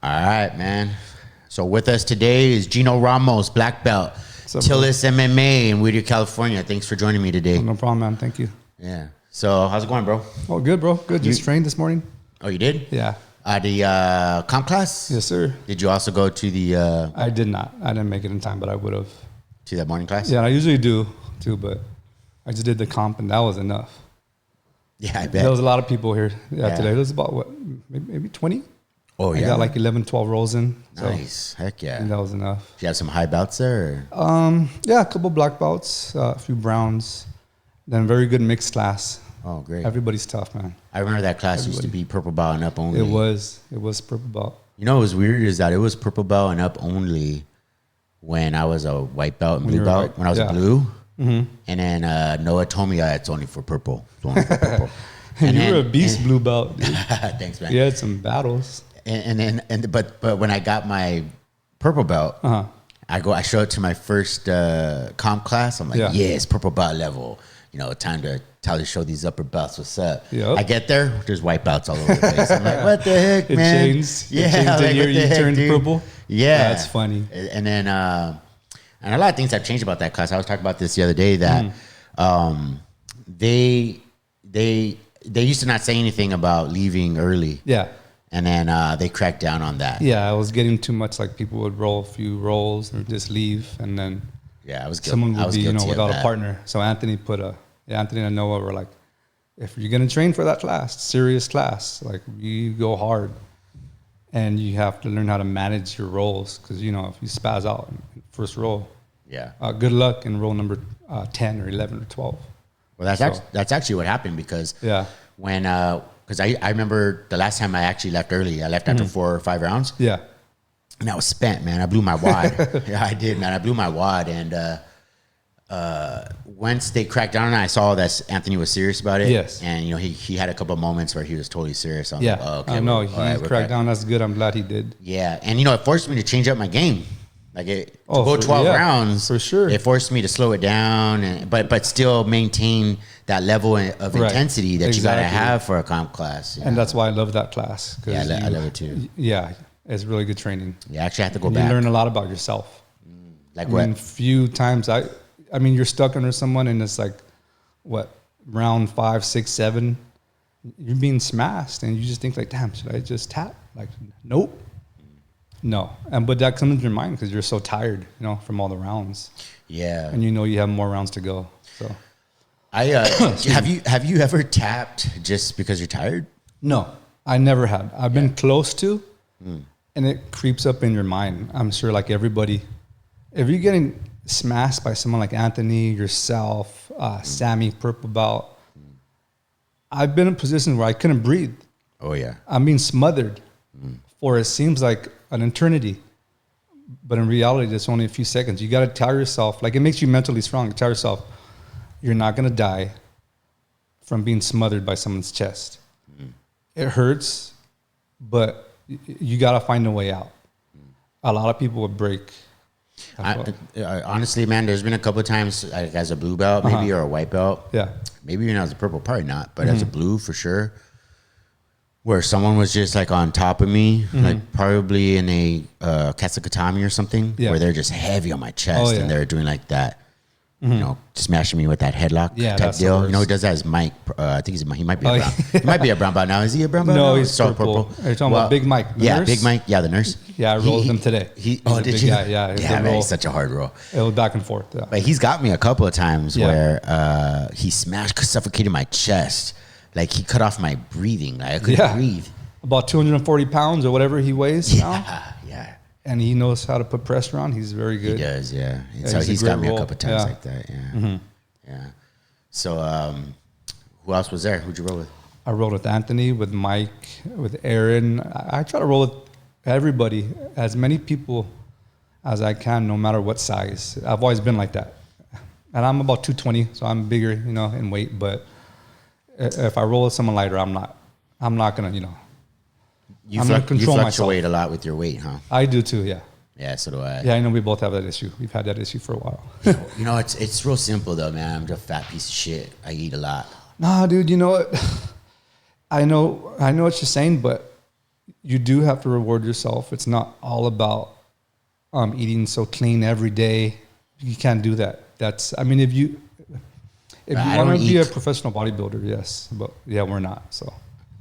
All right, man. So with us today is Gino Ramos, black belt, Tillis MMA in Whittier, California. Thanks for joining me today. Oh, no problem, man. Thank you. Yeah. So how's it going, bro? Oh, good, bro. Good. Just trained this morning. Oh, you did? Yeah. The comp class? Yes, sir. Did you also go to the... I did not. I didn't make it in time, but I would have. To that morning class? Yeah, I usually do, too, but I just did the comp, and that was enough. Yeah, I bet. There was a lot of people here today. There was about, what, maybe 20? Oh, yeah. I got like 11, 12 rolls in. Nice. Heck yeah. And that was enough. Did you have some high belts there? Or? Yeah, a couple black belts, a few browns, then very good mixed class. Oh, great. Everybody's tough, man. I remember that class used to be purple belt and up only. It was purple belt. You know what was weird is that it was purple belt and up only when I was a white belt and blue belt. When I was a blue. Mm-hmm. And then Noah told me it's only for purple. It's only for purple. And you were a beast blue belt, dude. Thanks, man. You had some battles. But when I got my purple belt, I show it to my first comp class. I'm like, yes, purple belt level. You know, time to show these upper belts what's up. Yep. I get there, there's white belts all over the place. I'm like, what the heck, man? It changed. You turned purple. Yeah, that's funny. And then and a lot of things have changed about that class. I was talking about this the other day that they used to not say anything about leaving early. Yeah. And then they cracked down on that. Yeah, it was getting too much. Like people would roll a few rolls and just leave, and then someone would be without a partner. So Anthony and Noah were like, if you're gonna train for that class, serious class, like you go hard, and you have to learn how to manage your rolls because if you spaz out in first roll, good luck in roll number 10 or 11 or 12. Well, that's actually what happened because when because I remember the last time I actually left early. I left after 4 or 5 rounds. Yeah. And I was spent, man. I blew my wad. Yeah, I did, man. I blew my wad. And once they cracked down on it, I saw that Anthony was serious about it. Yes. And, he had a couple of moments where he was totally serious. Like, oh, okay. I know. He cracked down. That's good. I'm glad he did. Yeah. And, it forced me to change up my game. Like to go 12 rounds, for sure. It forced me to slow it down, but still maintain that level of intensity that you gotta have for a comp class. And that's why I love that class. Yeah, I love it too. Yeah, it's really good training. You actually have to go back. You learn a lot about yourself. Like what? Few times I mean, you're stuck under someone, and it's like, what, round 5, 6, 7, you're being smashed, and you just think like, damn, should I just tap? Like, nope. No, but that comes into your mind because you're so tired, from all the rounds. Yeah, and you have more rounds to go. So, have you ever tapped just because you're tired? No, I never had. I've been close to, and it creeps up in your mind. I'm sure, like everybody, if you're getting smashed by someone like Anthony, yourself, Sammy, purple belt, I've been in positions where I couldn't breathe. Oh yeah, I'm being smothered for it seems like an eternity, but in reality, it's only a few seconds. You got to tell yourself, like it makes you mentally strong. Tell yourself, you're not going to die from being smothered by someone's chest. It hurts, but you got to find a way out. A lot of people would break. Honestly, man, there's been a couple of times like, as a blue belt, maybe, or a white belt. Yeah. Maybe even as a purple, probably not, but as a blue for sure. Where someone was just like on top of me, like probably in a Katsugatami or something, where they're just heavy on my chest and they're doing like that, smashing me with that headlock type deal. Who does that is Mike. I think he might be a brown. He might be a brown belt now. Is he a brown belt? No, now? he's purple. Are you talking about Big Mike? Nurse? Big Mike. Yeah, the nurse. Yeah, I rolled him today. Did you? Guy. Yeah, man, he's such a hard roll. It was back and forth. Yeah. But he's got me a couple of times where he suffocated my chest. Like he cut off my breathing. Like I couldn't breathe. About 240 pounds or whatever he weighs now. Yeah. And he knows how to put pressure on. He's very good. He does, yeah. So he's got me a couple of times like that, yeah. So who else was there? Who'd you roll with? I rolled with Anthony, with Mike, with Aaron. I try to roll with everybody, as many people as I can, no matter what size. I've always been like that. And I'm about 220, so I'm bigger, in weight. But if I roll with someone lighter, I'm not going to, You fluctuate a lot with your weight, huh? I do too, yeah. Yeah, so do I. Yeah, I know we both have that issue. We've had that issue for a while. It's real simple though, man. I'm just a fat piece of shit. I eat a lot. Nah, dude, you know what? I know what you're saying, but you do have to reward yourself. It's not all about eating so clean every day. You can't do that. I mean, if you want to be a professional bodybuilder, yes, but yeah, we're not. So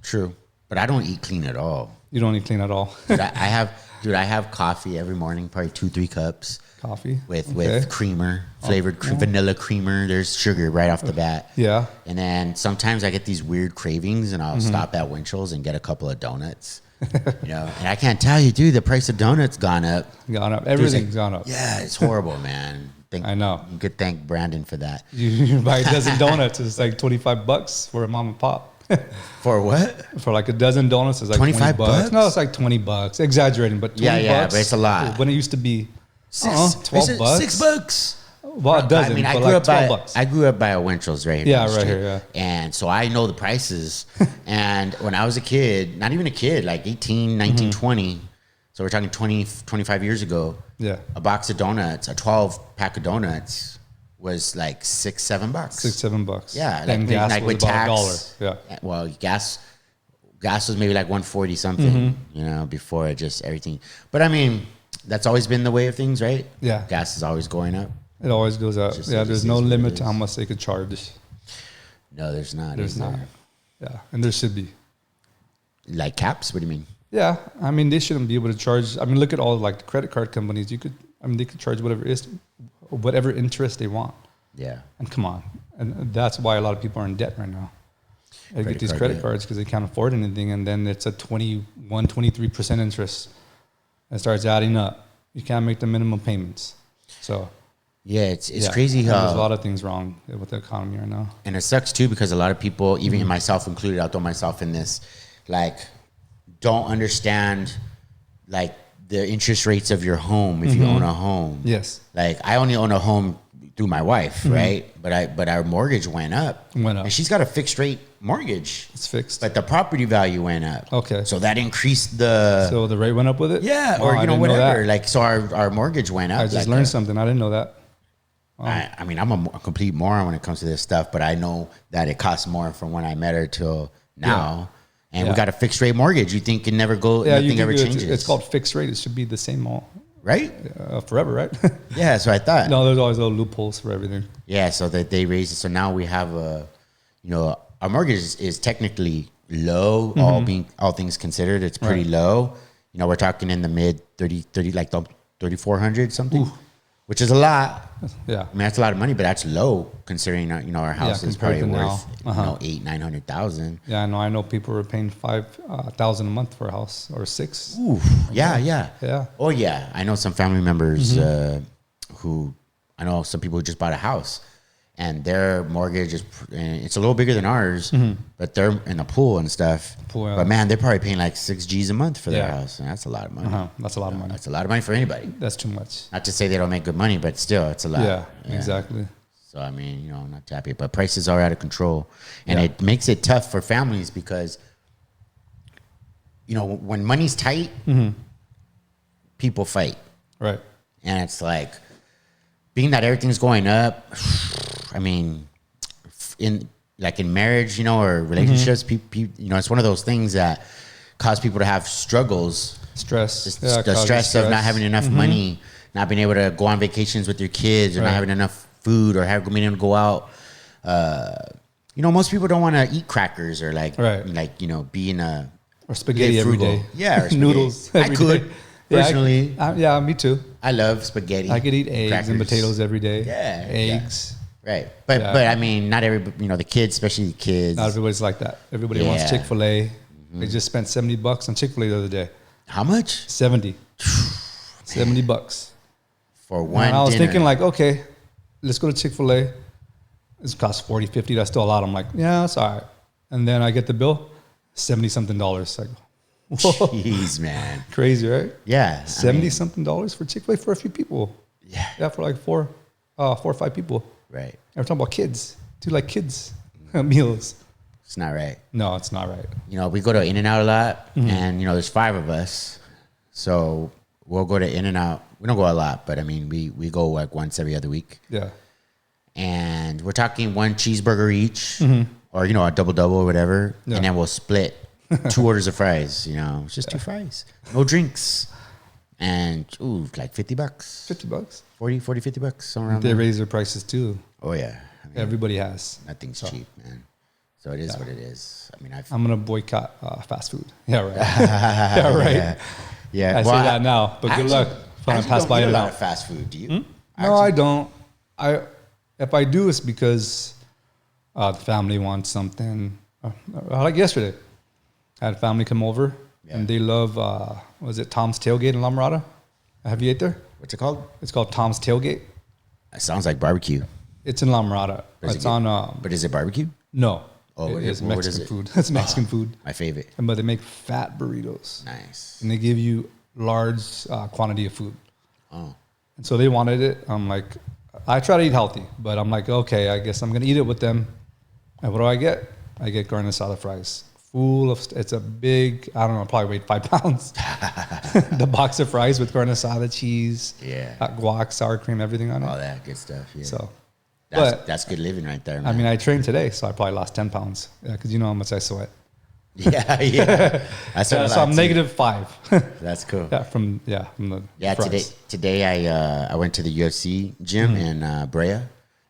true, but I don't eat clean at all. You don't eat clean at all. Dude, I have coffee every morning, probably 2-3 cups. Coffee with creamer, flavored vanilla creamer. There's sugar right off the bat. Yeah. And then sometimes I get these weird cravings, and I'll stop at Winchell's and get a couple of donuts. You know, and I can't tell you, dude, the price of donuts gone up. Everything's gone up. Yeah, it's horrible, man. I know. You could thank Brandon for that. You buy a dozen donuts, it's like $25 for a mom and pop. For what? For like a dozen donuts, it's like $25. No, it's like $20. Exaggerating, but $20. Yeah, but it's a lot. When it used to be $12. $6. Well, it doesn't. I mean, I grew up by a Winchell's right here. Yeah, right here. Yeah. And so I know the prices. And when I was a kid, not even a kid, like 18, 19, 20. So we're talking 20, 25 years ago. Yeah. A box of donuts, a 12-pack of donuts was like $6-7. $6-7. Yeah. And gas was with about tax. $1. Yeah. Well, gas was maybe like 140 something, you know, before it just everything. But I mean, that's always been the way of things, right? Yeah. Gas is always going up. It always goes up. Yeah, there's no limit to how much they could charge. No, there's not. There's not. Yeah, and there should be. Like caps? What do you mean? Yeah, I mean, they shouldn't be able to charge. I mean, look at all like the credit card companies. They could charge whatever interest they want. Yeah. And come on. And that's why a lot of people are in debt right now. They get these credit cards because they can't afford anything. And then it's a 23% interest. It starts adding up. You can't make the minimum payments. So... yeah, it's crazy how there's a lot of things wrong with the economy right now. And it sucks too because a lot of people, even myself included, I'll throw myself in this, like don't understand like the interest rates of your home if you own a home. Yes. Like I only own a home through my wife, right? But our mortgage went up. And she's got a fixed rate mortgage. It's fixed. But the property value went up. Okay. So that increased the... So the rate went up with it? Yeah, or whatever. Like so our mortgage went up. I just learned something. I didn't know that. I mean, I'm a complete moron when it comes to this stuff, but I know that it costs more from when I met her till now. And we got a fixed rate mortgage. You think it never nothing ever changes. It's called fixed rate. It should be the same all. Right? Forever, right? Yeah, so I thought. No, there's always little loopholes for everything. Yeah, so that they raised it. So now we have our mortgage is technically low, all things considered. It's pretty low. You know, we're talking in the mid 30 like 3,400 something. Ooh. Which is a lot. Yeah. I mean, that's a lot of money, but that's low considering, our house is probably worth, $800,000-$900,000. Yeah, I know people are paying $5,000 a month for a house or $6,000. Ooh, yeah. Oh, yeah. I know some family members who, I know some people who just bought a house and their mortgage it's a little bigger than ours, but they're in the pool and stuff. But man, they're probably paying like $6,000 a month for their house. And that's a lot of money. That's a lot of money. That's a lot of money for anybody. That's too much. Not to say they don't make good money, but still, it's a lot. Yeah, exactly. So, I mean, not too happy. But prices are out of control. And it makes it tough for families because, when money's tight, people fight. Right. And it's like, being that everything's going up, I mean, in marriage, or relationships, people, it's one of those things that cause people to have struggles. Stress. The stress of not having enough money, not being able to go on vacations with your kids, or not having enough food, or being able to go out. Most people don't want to eat crackers or be in a or spaghetti every day. Yeah, or noodles. I could. Personally, me too. I love spaghetti. I could eat eggs and potatoes every day. Yeah, eggs. Yeah. Right, but I mean, not everybody. The kids, especially the kids. Not everybody's like that. Everybody wants Chick-fil-A. They just spent $70 on Chick-fil-A the other day. How much? $70. $70 for one. And I was dinner. thinking okay, let's go to Chick-fil-A. This costs $40, $50. That's still a lot. I'm like, yeah, that's all right. And then I get the bill, $70-something. I go, whoa. Jeez, man. Crazy, right? Yeah. $70-something for Chick-fil-A for a few people. Yeah. Yeah, for like four or five people. Right. And we're talking about kids. Do you like kids meals? It's not right. No, it's not right. We go to In-N-Out a lot, and there's 5 of us, so we'll go to In-N-Out. We don't go a lot, but I mean, we go like once every other week. Yeah. And we're talking 1 cheeseburger each, or a double or whatever, and then we'll split 2 orders of fries, it's just 2 fries. No drinks. And, like $50. $50? 50 bucks, somewhere around They there. raise their prices too. Oh, yeah. Everybody has. Nothing's cheap, man. So it is what it is. I mean, I'm going to boycott fast food. Yeah, right. Yeah, right. Yeah. I say that now, but good luck. I pass by a lot of fast food. Do you? No, I don't. If I do, it's because the family wants something. Like yesterday, I had family come over, and they love, was it Tom's Tailgate in La Mirada? Have you ate there? What's it called? It's called Tom's Tailgate. It sounds like barbecue. It's in La Mirada. It's on. But is it barbecue? No. Oh, it is Mexican food. It's Mexican food. My favorite. But they make fat burritos. Nice. And they give you large quantity of food. Oh. And so they wanted it. I'm like, I try to eat healthy, but I'm like, okay, I guess I'm going to eat it with them. And what do I get? I get carne asada fries. It's a big, I don't know, probably weighed 5 pounds. The box of fries with carne asada, cheese, guac, sour cream, everything on it. All that good stuff, yeah. So, that's good living right there, man. I mean, I trained today, so I probably lost 10 pounds. Yeah, because you know how much I sweat. Yeah. So I'm -5. That's cool. From the fries. Today I went to the UFC gym in Brea.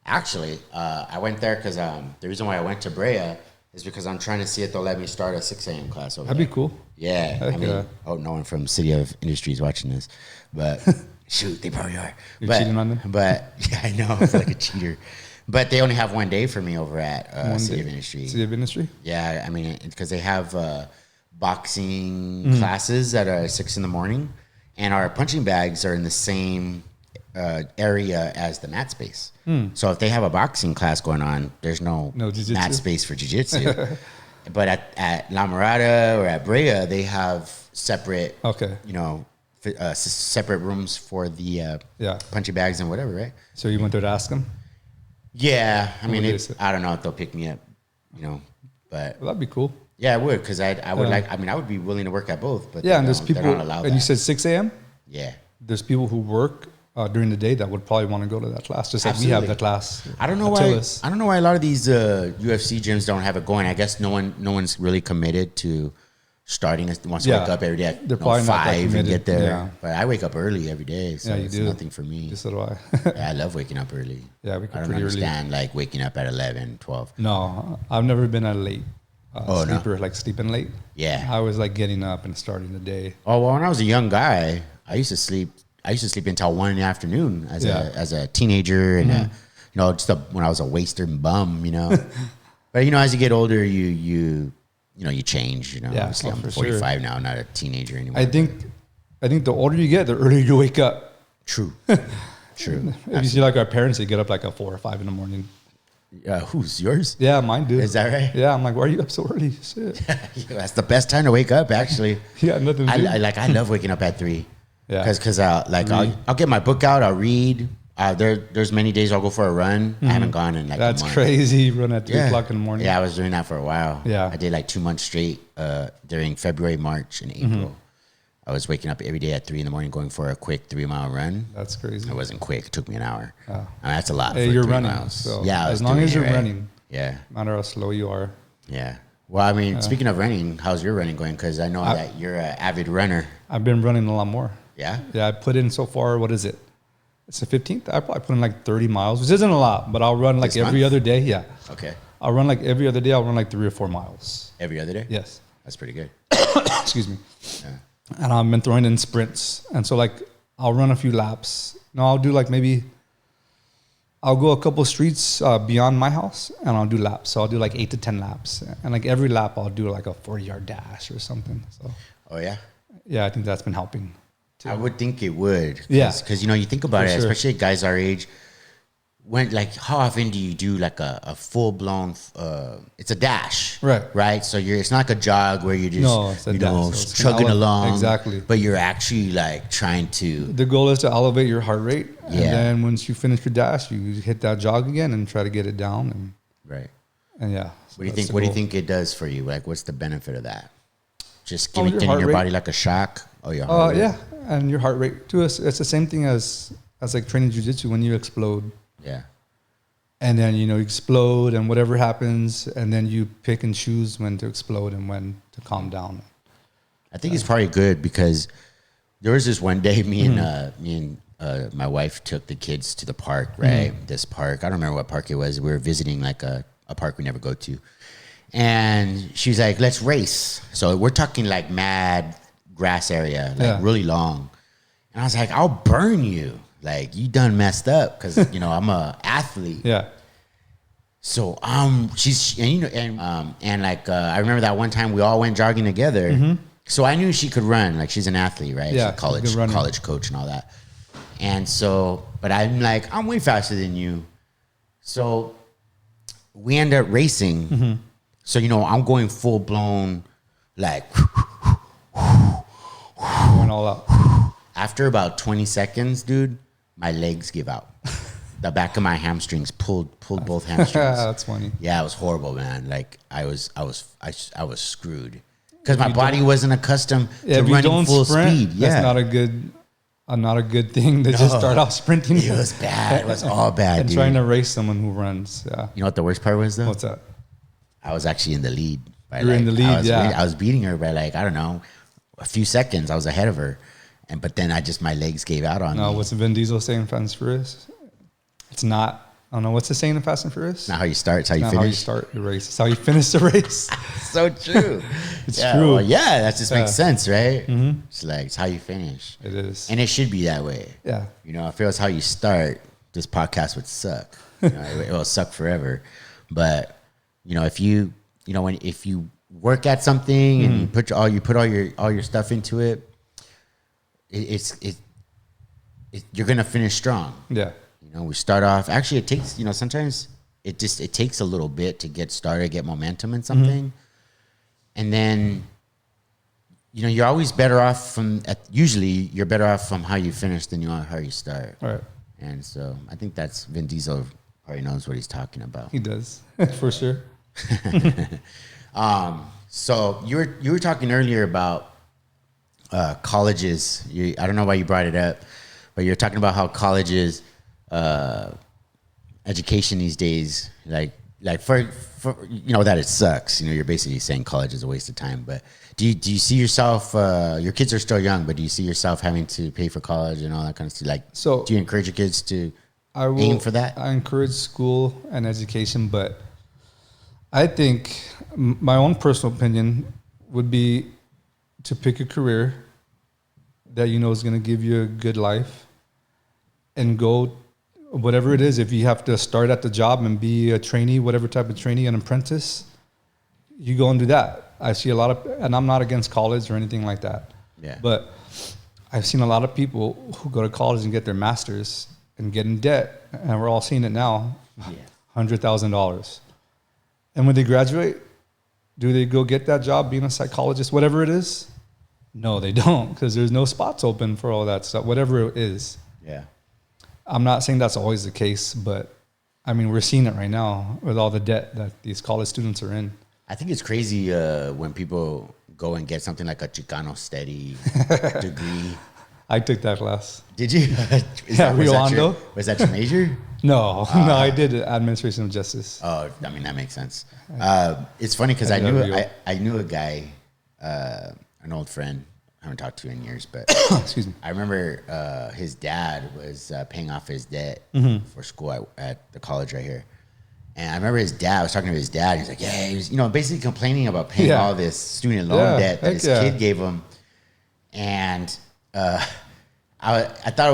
Actually, I went there because the reason why I went to Brea is because I'm trying to see if they'll let me start a 6 a.m. class over That'd there. Be cool. Yeah. No one from City of Industry is watching this, but shoot, they probably are. You're cheating on them? But yeah, I know. I feel like a cheater. But they only have 1 day for me over at City of Industry. City of Industry? Yeah, I mean, because they have boxing classes that are 6 in the morning, and our punching bags are in the same area as the mat space. So if they have a boxing class going on, there's no mat space for jiu-jitsu. But at La Mirada or at Brea, they have separate, separate rooms for the punching bags and whatever, right? So you went there to ask them? Yeah, I mean, I don't know if they'll pick me up, but that'd be cool. Yeah, I would, because I would I would be willing to work at both, but and there's people, and you said 6 a.m.? Yeah. There's people who work during the day that would probably want to go to that class, just like we have that class. I don't know why a lot of these UFC gyms don't have it going. I guess no one's really committed to starting. Wants to wake up every day at 5 and get there. Yeah. But I wake up early every day, so it's nothing for me. So do I. I love waking up early. Yeah, I don't understand like waking up at 11, 12. No, I've never been a late sleeper, like sleeping late. Yeah, I was like getting up and starting the day. Oh well, when I was a young guy, I used to sleep until 1 in the afternoon as a teenager, and when I was a waster and bum, But as you get older, you change. Obviously I'm 45 now, not a teenager anymore. I think the older you get, the earlier you wake up. True. If you see like our parents, they get up like at 4 or 5 in the morning. Who's yours? Yeah, mine do. Is that right? Yeah, I'm like, why are you up so early? Shit. That's the best time to wake up, actually. Nothing. I love waking up at 3. Yeah, because I'll get my book out, I'll read. There's many days I'll go for a run. I haven't gone in like that's a month. Crazy. Run at 3 o'clock in the morning. Yeah, I was doing that for a while. Yeah, I did like 2 months straight during February, March, and April. I was waking up every day at 3 in the morning, going for a quick 3-mile run. That's crazy. It wasn't quick; it took me an hour. Oh. I mean, that's a lot. Hey, for you're 3 running. miles. So yeah, as long as you're running. Yeah. No matter how slow you are. Yeah. Well, I mean, speaking of running, how's your running going? Because I know that you're an avid runner. I've been running a lot more. Yeah? Yeah, I put in so far, what is it? It's the 15th. I probably put in like 30 miles, which isn't a lot, but I'll run like every other day. Yeah. Okay. I'll run like every other day. I'll run like 3 or 4 miles. Every other day? Yes. That's pretty good. Excuse me. Yeah. And I've been throwing in sprints. And so like I'll run a few laps. No, I'll do like I'll go a couple streets beyond my house and I'll do laps. So I'll do like 8 to 10 laps. And like every lap I'll do like a 40-yard dash or something. So. Oh, yeah? Yeah, I think that's been helping too. I would think it would. Yeah. Because, you think about it, especially guys our age, how often do you do like a full-blown, it's a dash. Right? So it's not like a jog where you're just, chugging along. Exactly. But you're actually like trying to. The goal is to elevate your heart rate. Yeah. And then once you finish your dash, you hit that jog again and try to get it down. Right. And yeah. So what do you think it does for you? Like, what's the benefit of that? Just getting your body like a shock? Oh, your heart rate. Yeah. And your heart rate too. It's the same thing as like training jiu-jitsu when you explode. Yeah. And then, you explode and whatever happens, and then you pick and choose when to explode and when calm down. I think it's probably good because there was this one day me and my wife took the kids to the park, right? This park. I don't remember what park it was. We were visiting like a park we never go to. And she's like, let's race. So we're talking like mad grass area, like really long. And I was like, I'll burn you. Like, you done messed up because, I'm a athlete. Yeah. So she's, and like, I remember that one time we all went jogging together. So I knew she could run. Like, she's an athlete, right? Yeah, she's a college coach and all that. And so, but I'm like, I'm way faster than you. So we end up racing. So, I'm going full blown, like, going all out. After about 20 seconds, dude, my legs give out. The back of my hamstrings pulled both hamstrings. That's funny. Yeah, it was horrible, man. Like I was screwed because my body wasn't accustomed to running full speed. Yeah, that's not a good thing to just start off sprinting. It was bad. It was all bad. And dude. Trying to race someone who runs. Yeah. You know what the worst part was though? What's that? I was actually in the lead. You're in the lead. I was beating her by like, I don't know, a few seconds. I was ahead of her. But then my legs gave out on me. No, what's Vin Diesel saying in Fast and Furious? It's not, I don't know, what's the saying in Fast and Furious? It's not how you start, it's how you finish. Not how you start the race. It's how you finish the race. So true. It's true. Well, yeah, that just makes sense, right? It's like, it's how you finish. It is. And it should be that way. Yeah. If it was how you start, this podcast would suck. It will suck forever. But, if you work at something and you put all your stuff into it, you're gonna finish strong. Yeah. We start off. Actually, it takes sometimes it takes a little bit to get started, get momentum in something, and then you're always better off usually you're better off from how you finish than you are how you start. All right. And so I think that's Vin Diesel probably knows what he's talking about. He does for sure. So you were talking earlier about colleges. I don't know why you brought it up, but you're talking about how colleges, education these days, like for that it sucks. You're basically saying college is a waste of time. But do you see yourself? Your kids are still young, but do you see yourself having to pay for college and all that kind of stuff? So, do you encourage your kids to aim for that? I encourage school and education, but I think my own personal opinion would be to pick a career that is going to give you a good life and go whatever it is. If you have to start at the job and be a trainee, whatever type of trainee, an apprentice, you go and do that. I see a lot of, and I'm not against college or anything like that. Yeah. But I've seen a lot of people who go to college and get their masters and get in debt, and we're all seeing it now. Yeah. $100,000. And when they graduate, do they go get that job being a psychologist, whatever it is? No, they don't, because there's no spots open for all that stuff, whatever it is. Yeah. I'm not saying that's always the case, but I mean, we're seeing it right now with all the debt that these college students are in. I think it's crazy when people go and get something like a Chicano Steady degree. I took that class. Did you? Was that your major? No, I did administration of justice. Oh, I mean, that makes sense. It's funny because I knew a guy, an old friend. I haven't talked to in years, but excuse me. I remember his dad was paying off his debt for school at the college right here. And I remember I was talking to his dad. He's like, yeah, he was, basically complaining about paying all this student loan debt that his kid gave him. And I thought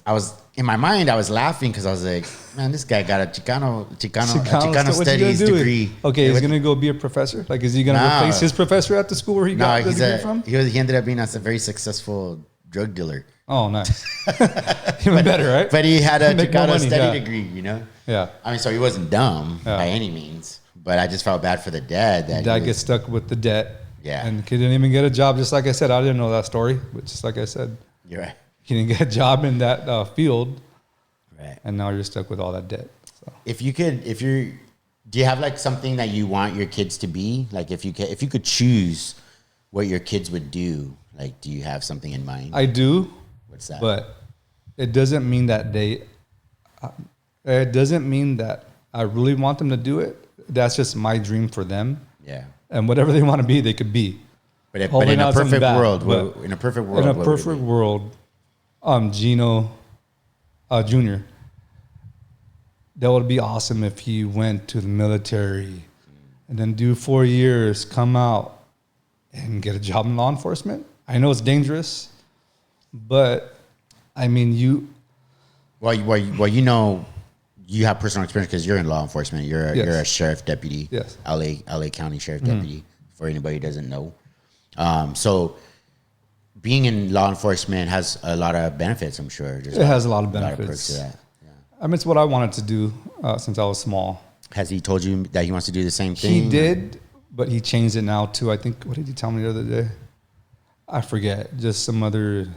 I was in my mind, I was laughing because I was like, man, this guy got a Chicano Studies degree. Okay, he's going to go be a professor? Like, is he going to replace his professor at the school where he got the degree from? He ended up being a very successful drug dealer. Oh, nice. Even better, right? But he had a Chicano Study degree, Yeah. I mean, so he wasn't dumb by any means, but I just felt bad for the dad. Dad gets stuck with the debt. Yeah. And the kid didn't even get a job. Just like I said, I didn't know that story, but just like I said. You're right. He didn't get a job in that field. Right. And now you're stuck with all that debt. So. Do you have like something that you want your kids to be? Like if you could choose what your kids would do, like, do you have something in mind? I do. What's that? But it doesn't mean that it doesn't mean that I really want them to do it. That's just my dream for them. Yeah. And whatever they want to be, they could be. But in a perfect world, Gino Jr., that would be awesome if he went to the military and then do 4 years, come out and get a job in law enforcement. I know it's dangerous, but I mean, Well, you know, you have personal experience because you're in law enforcement. You're a sheriff deputy. Yes. LA County Sheriff Deputy, for anybody who doesn't know. So being in law enforcement has a lot of benefits, I'm sure. It has a lot of benefits. A lot of perks to that. Yeah. I mean, it's what I wanted to do since I was small. Has he told you that he wants to do the same thing? He did, but he changed it now to, I think, what did he tell me the other day? I forget, just some other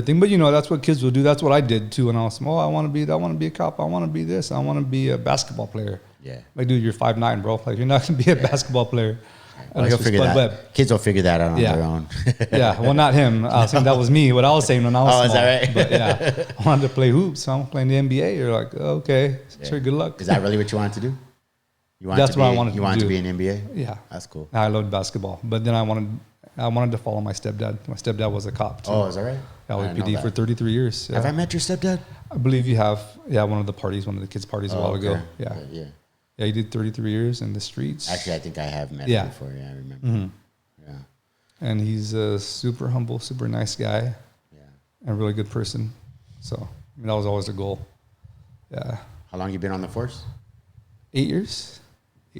thing. But you know, that's what kids will do. That's what I did too when I was small. I want to be a cop. I want to be this. I want to be a basketball player. Yeah. Like, dude, you're 5'9", bro. Like, you're not going to be a basketball player. Well, he'll figure that. Kids will figure that out on their own. Yeah. Well, not him. I was saying that was me. What I was saying when I was small. Is that right? But yeah, I wanted to play hoops. So I'm playing the NBA. You're like, okay, sure, good luck. Is that really what you wanted to do? That's what I wanted to do. You wanted to be an NBA? Yeah. That's cool. I loved basketball. But then I wanted to follow my stepdad. My stepdad was a cop too. Oh, is that right? LAPD for 33 years. Yeah. Have I met your stepdad? I believe you have. Yeah, one of the kids' parties a while ago. Yeah. Yeah. Yeah, he did 33 years in the streets. Actually, I think I have met him before. Yeah, I remember. Mm-hmm. Yeah. And he's a super humble, super nice guy. Yeah. And a really good person. So, I mean, that was always the goal. Yeah. How long you been on the force? 8 years.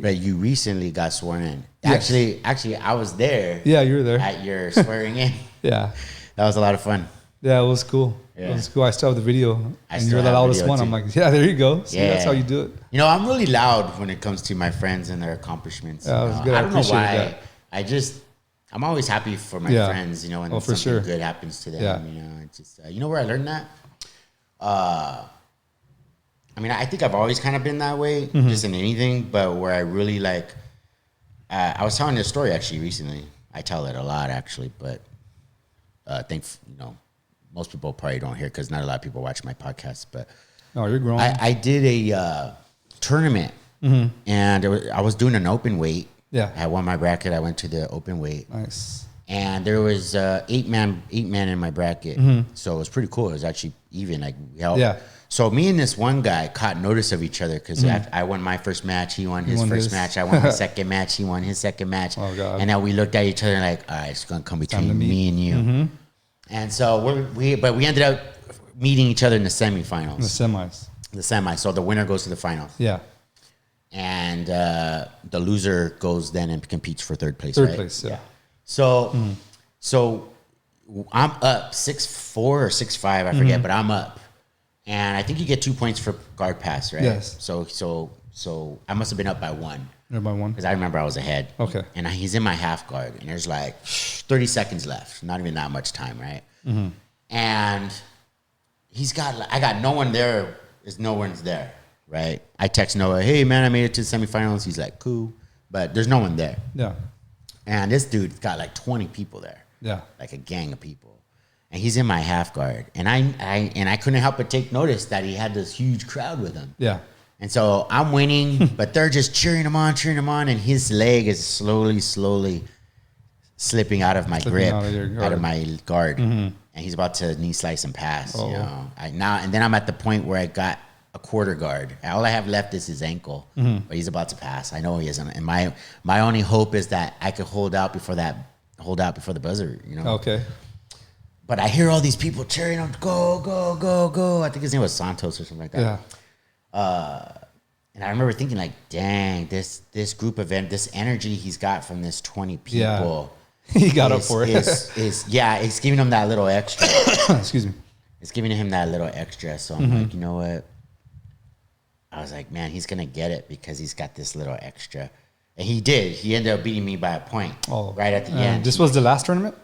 But you recently got sworn in. Yes. Actually, I was there. Yeah, you were there. At your swearing in. Yeah. That was a lot of fun. Yeah, it was cool. Yeah. It was cool. I still have the video. And you're the loudest one. Too. I'm like, yeah, there you go. See, that's how you do it. You know, I'm really loud when it comes to my friends and their accomplishments. Yeah, it was good. I don't know why. That. I'm always happy for my friends, you know, when something good happens to them. Yeah. You know, it's just, you know where I learned that? I mean, I think I've always kind of been that way, just in anything, but where I really like, I was telling this story actually recently. I tell it a lot actually, but I think, you know, most people probably don't hear because not a lot of people watch my podcast, but you're growing. I did a tournament and I was doing an open weight. Yeah. I won my bracket. I went to the open weight. Nice. And there was 8 man in my bracket. So it was pretty cool. It was actually even, like, we helped. Yeah. So me and this one guy caught notice of each other because I won my first match. He won his first match. I won my second match. He won his second match. Oh, God. And now we looked at each other like, all right, it's going to come between me and you. And so we ended up meeting each other in the semifinals. The semis. So the winner goes to the finals. Yeah. And the loser goes then and competes for third place. Third place, yeah. So I'm up 6'4" or 6'5", I forget, but I'm up. And I think you get 2 points for guard pass, right? Yes. So I must have been up by 1. You're by 1? Because I remember I was ahead. Okay. And he's in my half guard, and there's like 30 seconds left. Not even that much time, right? And I got no one there. No one's there, right? I text Noah, hey, man, I made it to the semifinals. He's like, cool. But there's no one there. Yeah. And this dude's got like 20 people there. Yeah. Like a gang of people. And he's in my half guard. And I couldn't help but take notice that he had this huge crowd with him. Yeah. And so I'm winning, but they're just cheering him on, and his leg is slowly slipping out of my grip, out of my guard. And he's about to knee slice and pass, you know. And then I'm at the point where I got a quarter guard. All I have left is his ankle, but he's about to pass. I know he isn't. And my only hope is that I could hold out before the buzzer, you know. Okay. But I hear all these people cheering him, go, go, go, go. I think his name was Santos or something like that. Yeah. And I remember thinking, like, dang, this group event, this energy he's got from this 20 people. Yeah. He got up for it. It's giving him that little extra. Excuse me. It's giving him that little extra. So I'm like, you know what? I was like, man, he's going to get it because he's got this little extra. And he did. He ended up beating me by a point right at the end. This was the last tournament?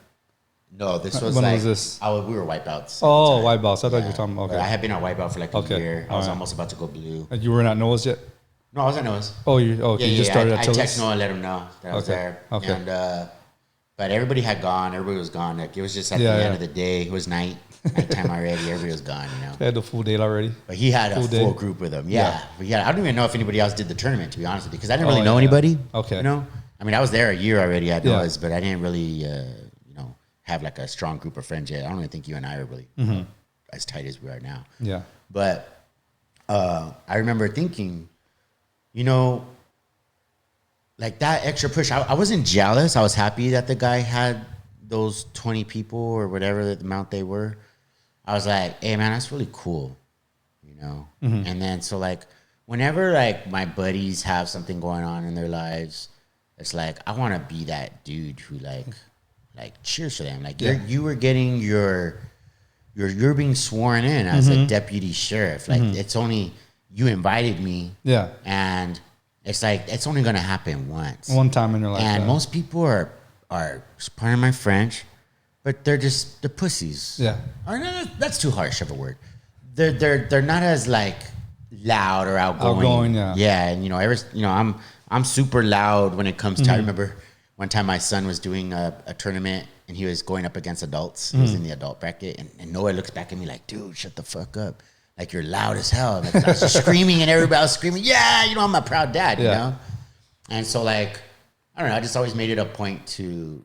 No, this was when like, was this? We were wipeouts. Oh, wipeouts. I thought you were talking about, okay. I had been on wipeout for like a year. I was almost about to go blue. You weren't at Noah's yet? No, I was at Noah's. Oh, you just started at Tillis? I texted Noah and let him know that I was there. Okay. And, but everybody had gone. Everybody was gone. Like, it was just at the end of the day. It was nighttime already. Everybody was gone, you know. They had the full day already. But he had a full group with him. Yeah. But I don't even know if anybody else did the tournament, to be honest with you, because I didn't really know anybody. Okay. You know? I mean, I was there a year already at Noah's, but I didn't really, have like a strong group of friends yet. I don't even think you and I are really as tight as we are now. Yeah. But I remember thinking, like that extra push. I wasn't jealous. I was happy that the guy had those 20 people or whatever the amount they were. I was like, hey, man, that's really cool, And then so like whenever like my buddies have something going on in their lives, it's like I want to be that dude who like cheers for them. Like you were getting you're being sworn in as a deputy sheriff. Like it's only you invited me. Yeah. And it's like it's only gonna happen once. One time in your life. And most people are pardon my French, but they're pussies. Yeah. Or no, that's too harsh of a word. They're not as like loud or outgoing. Yeah, and I'm super loud when it comes to. I remember one time my son was doing a tournament and he was going up against adults. He was in the adult bracket, and Noah looks back at me like, dude, shut the fuck up. Like, you're loud as hell. Like, I was just screaming and everybody was screaming, yeah, I'm a proud dad, you know? And so, like, I don't know, I just always made it a point to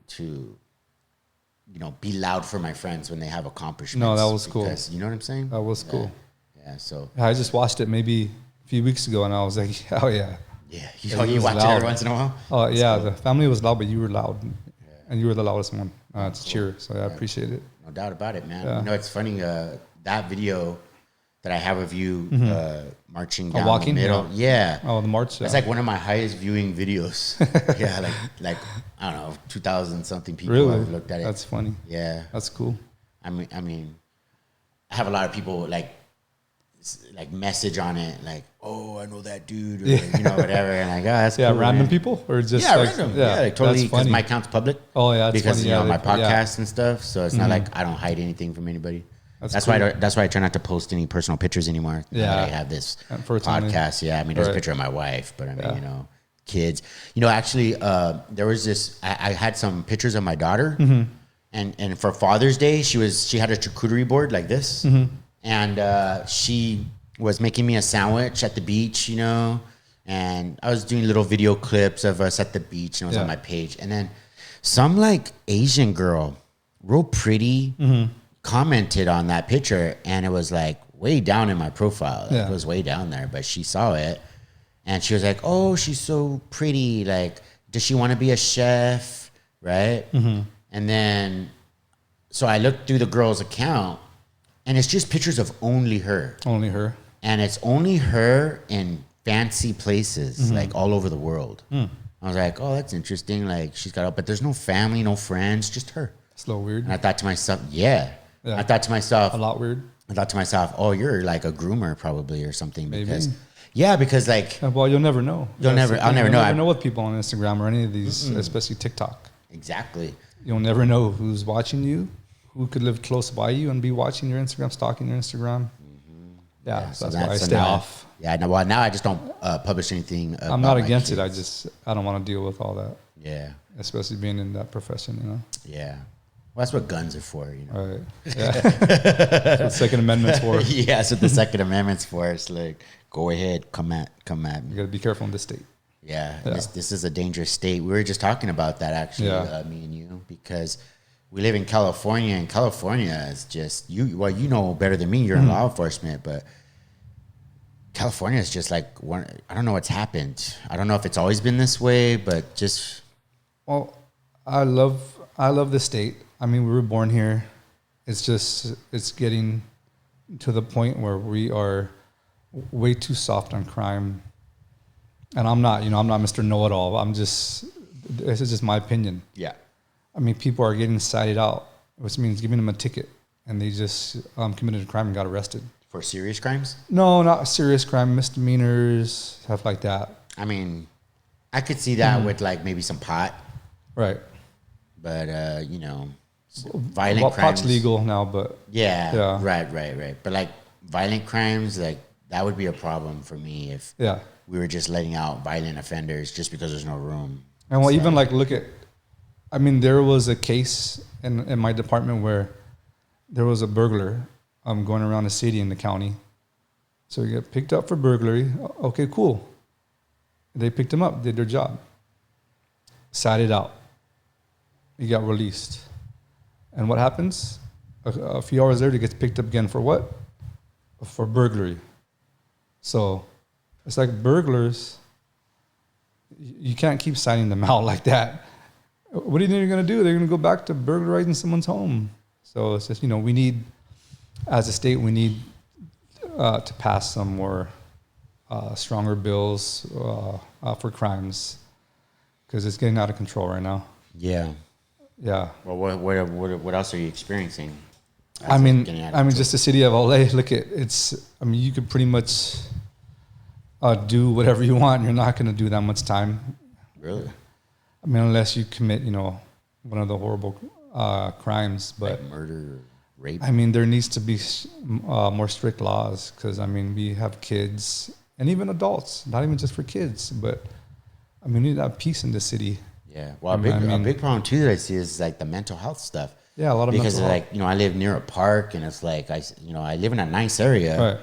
be loud for my friends when they have accomplishments. No, that was cool. You know what I'm saying? That was cool. Yeah, so. I just watched it maybe a few weeks ago, and I was like, oh, yeah. Yeah, you watch it every once in a while? Oh, yeah, cool. The family was loud, but you were loud. And you were the loudest one to cheer, so I appreciate it. No doubt about it, man. It's funny, that video that I have of you marching down walking, the middle. Yeah. Oh, the march. That's like one of my highest viewing videos. Yeah, like I don't know, 2,000 something people have looked at it. That's funny. Yeah. That's cool. I mean, I have a lot of people like message on it, like, oh, I know that dude, or whatever, and like, that's cool, random man. people, or just random, like, totally, because my account's public. Oh yeah, because funny. My podcast and stuff, so it's not like I don't hide anything from anybody. That's cool. That's why I try not to post any personal pictures anymore. Yeah, I have this podcast. Yeah, I mean, there's a picture of my wife, but I mean, kids. Actually, there was this. I had some pictures of my daughter, and for Father's Day, she had a charcuterie board like this, and she was making me a sandwich at the beach, and I was doing little video clips of us at the beach, and it was on my page, and then some like Asian girl, real pretty. Commented on that picture, and it was like way down in my profile. It was way down there, but she saw it and she was like, oh, she's so pretty, like, does she want to be a chef, right? And then so I looked through the girl's account, and it's just pictures of only her, and it's only her in fancy places, like all over the world. I was like, oh, that's interesting, like she's got but there's no family, no friends, just her. It's a little weird. And I thought to myself, I thought to myself, a lot weird. I thought to myself, oh, you're like a groomer probably or something. Because, because like, well, you'll never know. I'll never know. You'll never know with people on Instagram or any of these, especially TikTok. Exactly. You'll never know who's watching you, who could live close by you and be watching your Instagram, stalking your Instagram. Yeah, so that's why I stay off. Yeah, no, well, now I just don't publish anything. I'm not against it. I don't want to deal with all that. Yeah. Especially being in that profession, Yeah. Well, that's what guns are for, Right. Yeah. That's what Second Amendment's for. Yeah, that's what the Second Amendment's for. It's like, go ahead, come at me. You got to be careful in this state. Yeah. This is a dangerous state. We were just talking about that, actually, me and you, because we live in California, and California is just, you know better than me. You're in law enforcement, but California is just like, I don't know what's happened. I don't know if it's always been this way, but just. Well, I love the state. I mean, we were born here. It's getting to the point where we are way too soft on crime. And I'm not Mr. Know-it-all. this is just my opinion. Yeah. I mean, people are getting cited out, which means giving them a ticket, and they just committed a crime and got arrested. For serious crimes? No, not serious crime, misdemeanors, stuff like that. I mean, I could see that with like maybe some pot. Right. But, violent crimes. Pot's legal now, but. Yeah. Right. But like violent crimes, like that would be a problem for me if we were just letting out violent offenders just because there's no room. And well, even like there was a case in my department where there was a burglar going around the city in the county. So he got picked up for burglary. Okay, cool. They picked him up, did their job. sat it out. He got released. And what happens? A few hours later, he gets picked up again for what? For burglary. So it's like burglars, you can't keep signing them out like that. What are you going to do? They're going to go back to burglarizing someone's home. So it's just, we need, as a state, we need to pass some more stronger bills for crimes, because it's getting out of control right now. Yeah. Yeah. Well, what else are you experiencing? I mean, just the city of LA. Look at it's. I mean, you could pretty much do whatever you want. You're not going to do that much time. Really? I mean, unless you commit, one of the horrible crimes, but like murder, rape. I mean, there needs to be more strict laws, because I mean, we have kids and even adults. Not even just for kids, but I mean, we need to have peace in the city. Yeah. Well, a big problem too that I see is like the mental health stuff. Yeah, a lot of because mental like I live near a park, and it's like I live in a nice area, right.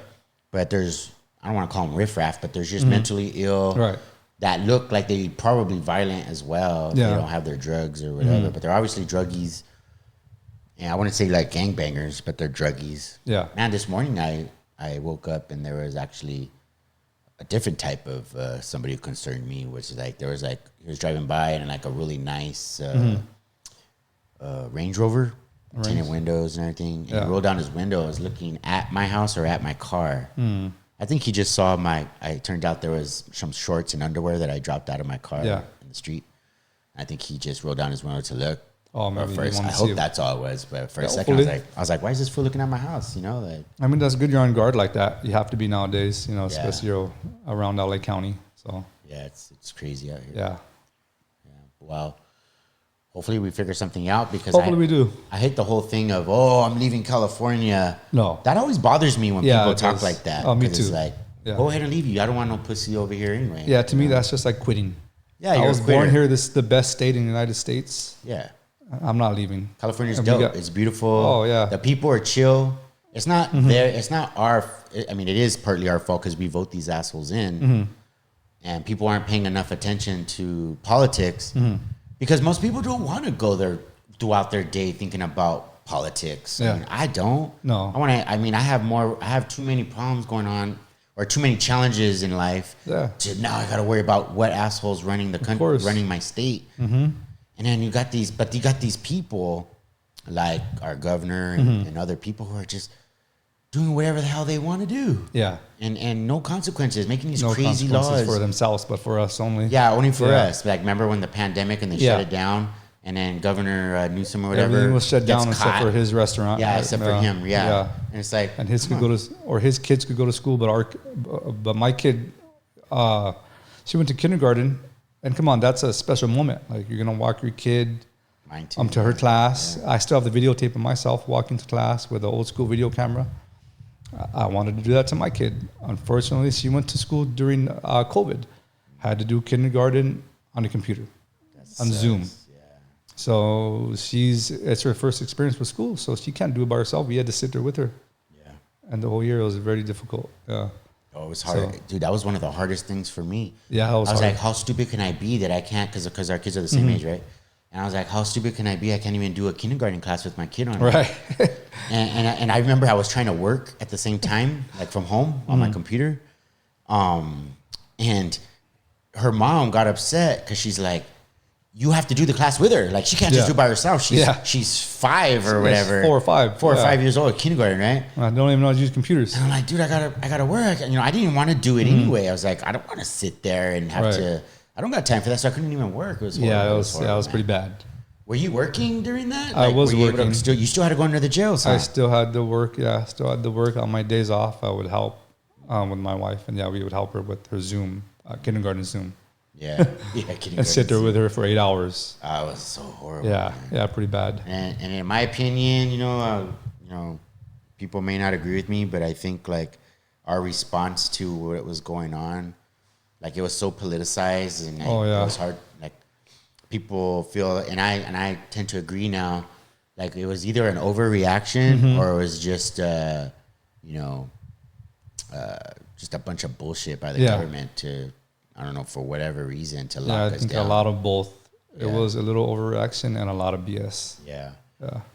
But there's, I don't want to call them riffraff, but there's just mentally ill, right, that look like they probably violent as well. Yeah. They don't have their drugs or whatever, but they're obviously druggies. And I wouldn't say like gangbangers, but they're druggies. Yeah. Man, this morning I woke up and there was actually a different type of somebody who concerned me, which is like he was driving by and like a really nice Range Rover, tinted windows and everything. And he rolled down his window. I was looking at my house or at my car. I think he just saw it turned out there was some shorts and underwear that I dropped out of my car in the street. I think he just rolled down his window to look. Oh, maybe first, I hope that's all it was. But for a second, I was like, why is this fool looking at my house? Like, I mean, that's good. You're on guard like that. You have to be nowadays, especially you're around LA County. So yeah, it's crazy out here. Yeah. Well, hopefully we figure something out, because hopefully we do. I hate the whole thing of, I'm leaving California. No, that always bothers me when people talk like that. Oh, me too. It's like, go ahead and leave you. I don't want no pussy over here anyway. Yeah, to me that's just like quitting. Yeah, I was born here. This is the best state in the United States. Yeah, I'm not leaving. California's dope. It's beautiful. Oh yeah, the people are chill. It's not it's not our. I mean, it is partly our fault because we vote these assholes in, and people aren't paying enough attention to politics. Because most people don't want to go there throughout their day thinking about politics. Yeah. I mean, I don't. No. I have too many problems going on, or too many challenges in life. Yeah. To now I got to worry about what assholes running the country, running my state. And then you got these people like our governor and other people who are just doing whatever the hell they want to do. Yeah. And no consequences, making these no crazy laws for themselves, but for us only. Yeah, only for us. Like, remember when the pandemic and they shut it down, and then Governor Newsom or whatever, everything was shut down except for his restaurant. Yeah, except for him. Yeah. And it's like, and his kids could go to school, but my kid, she went to kindergarten, and come on, that's a special moment. Like, you're gonna walk your kid to her class. Yeah. I still have the videotape of myself walking to class with an old school video camera. I wanted to do that to my kid. Unfortunately, she went to school during COVID. Had to do kindergarten on the computer, on Zoom. Yeah. So it's her first experience with school, so she can't do it by herself. We had to sit there with her. Yeah. And the whole year it was very difficult. Yeah. Oh, it was hard. So, dude, that was one of the hardest things for me. Yeah, I was like, how stupid can I be that I can't, because our kids are the same age, right? And I was like, how stupid can I be? I can't even do a kindergarten class with my kid on it. Right. and I remember I was trying to work at the same time, like from home on my computer. And her mom got upset because she's like, you have to do the class with her. Like, she can't just do it by herself. She's 5 or whatever. 4 or 5. 4 or 5 years old, kindergarten, right? I don't even know how to use computers. And I'm like, dude, I gotta work. I didn't even want to do it anyway. I was like, I don't want to sit there and have to. I don't got time for that, so I couldn't even work. It was horrible. It was pretty bad. Were you working during that? I was working. You still had to go into the jail, huh? I still had to work. Yeah, still had to work. On my days off, I would help with my wife, and we would help her with her Zoom, kindergarten Zoom. Yeah, and sit there with her for 8 hours. Oh, it was so horrible. Yeah, pretty bad. And in my opinion, people may not agree with me, but I think like our response to what was going on, like, it was so politicized, and it was hard. Like, people feel, and I tend to agree now, like it was either an overreaction or it was just just a bunch of bullshit by the government to, I don't know, for whatever reason, to lock us down. I think a lot of both It was a little overreaction and a lot of BS. Yeah.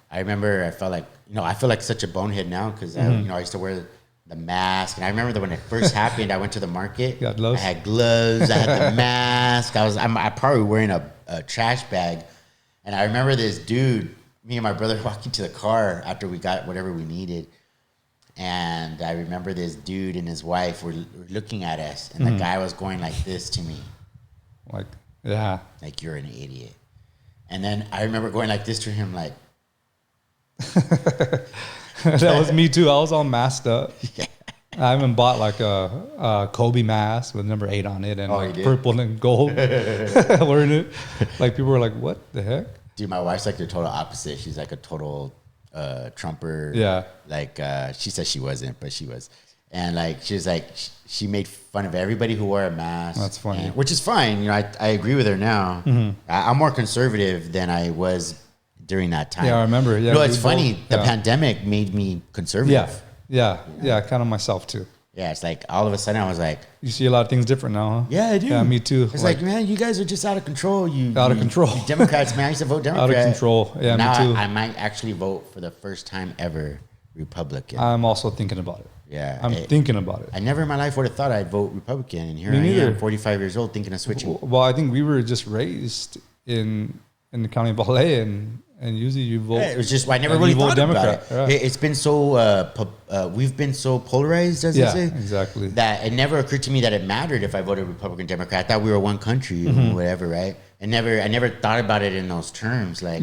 I remember I felt like, I feel like such a bonehead now because I used to wear the mask. And I remember that when it first happened, I went to the market. You got gloves? I had gloves. I had the mask. I probably wearing a trash bag. And I remember this dude, me and my brother walking to the car after we got whatever we needed. And I remember this dude and his wife were looking at us. And the guy was going like this to me. Like, yeah. Like, you're an idiot. And then I remember going like this to him, like. That was me too. I was all masked up. Yeah. I even bought like a Kobe mask with number 8 on it and purple and gold. Wearing it. Like, people were like, what the heck? Dude, my wife's like the total opposite. She's like a total Trumper. Yeah. Like, she said she wasn't, but she was. And like, she was like, she made fun of everybody who wore a mask. That's funny. Which is fine. I agree with her now. I'm more conservative than I was during that time. Yeah, I remember. Yeah, it's funny. The pandemic made me conservative. Yeah, kind of myself too. Yeah, it's like all of a sudden I was like, you see a lot of things different now, huh? Yeah, I do. Yeah, me too. It's like, man, you guys are just out of control. Out of control. You Democrats, man. I used to vote Democrat. Out of control. Yeah, now me too. I might actually vote for the first time ever Republican. I'm also thinking about it. Yeah. I'm thinking about it. I never in my life would have thought I'd vote Republican. And here I am, 45 years old, thinking of switching. Well, I think we were just raised in the county of Ballet, and usually you vote. Yeah, it was just, I never really thought Democrat, about it. Right. It's been so, we've been so polarized, as they say. Exactly. That it never occurred to me that it mattered if I voted Republican, Democrat. I thought we were one country, whatever, right? I never thought about it in those terms, like,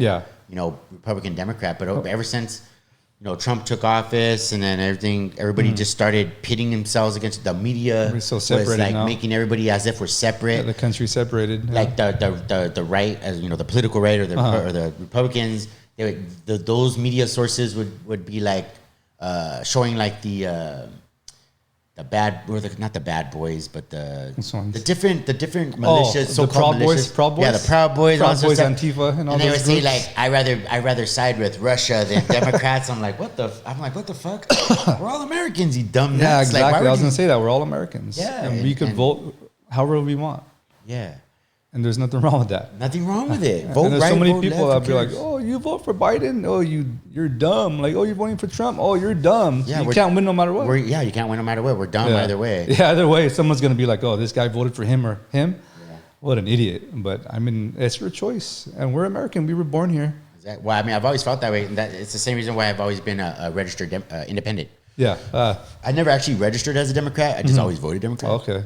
Republican, Democrat. But ever since, Trump took office, and then everybody just started pitting themselves against the media. We're so separated like now. Making everybody as if we're separate. Yeah, the country separated. Like the right, as the political right or the Republicans. Those media sources would be like showing like the bad, or not the bad boys, but the different militias, so-called militias. Proud Boys. Yeah, the Proud Boys, Antifa, and all they those would say groups. like, I rather side with Russia than Democrats. I'm like, what the fuck? We're all Americans, you dumb nuts. Yeah, exactly. Like, I was gonna say that we're all Americans. Yeah, and we could vote however we want. Yeah. And there's nothing wrong with that. Nothing wrong with it. Vote and there's right, so many vote people left, that'll be like, oh, you vote for Biden? Oh, you're dumb. Like, oh, you're voting for Trump? Oh, you're dumb. Yeah, you can't win no matter what. You can't win no matter what. We're dumb either way. Yeah, either way, someone's going to be like, oh, this guy voted for him or him. Yeah. What an idiot. But, I mean, it's your choice. And we're American. We were born here. Exactly. Well, I mean, I've always felt that way. And it's the same reason why I've always been a registered independent. Yeah. I never actually registered as a Democrat. I just always voted Democrat. Okay.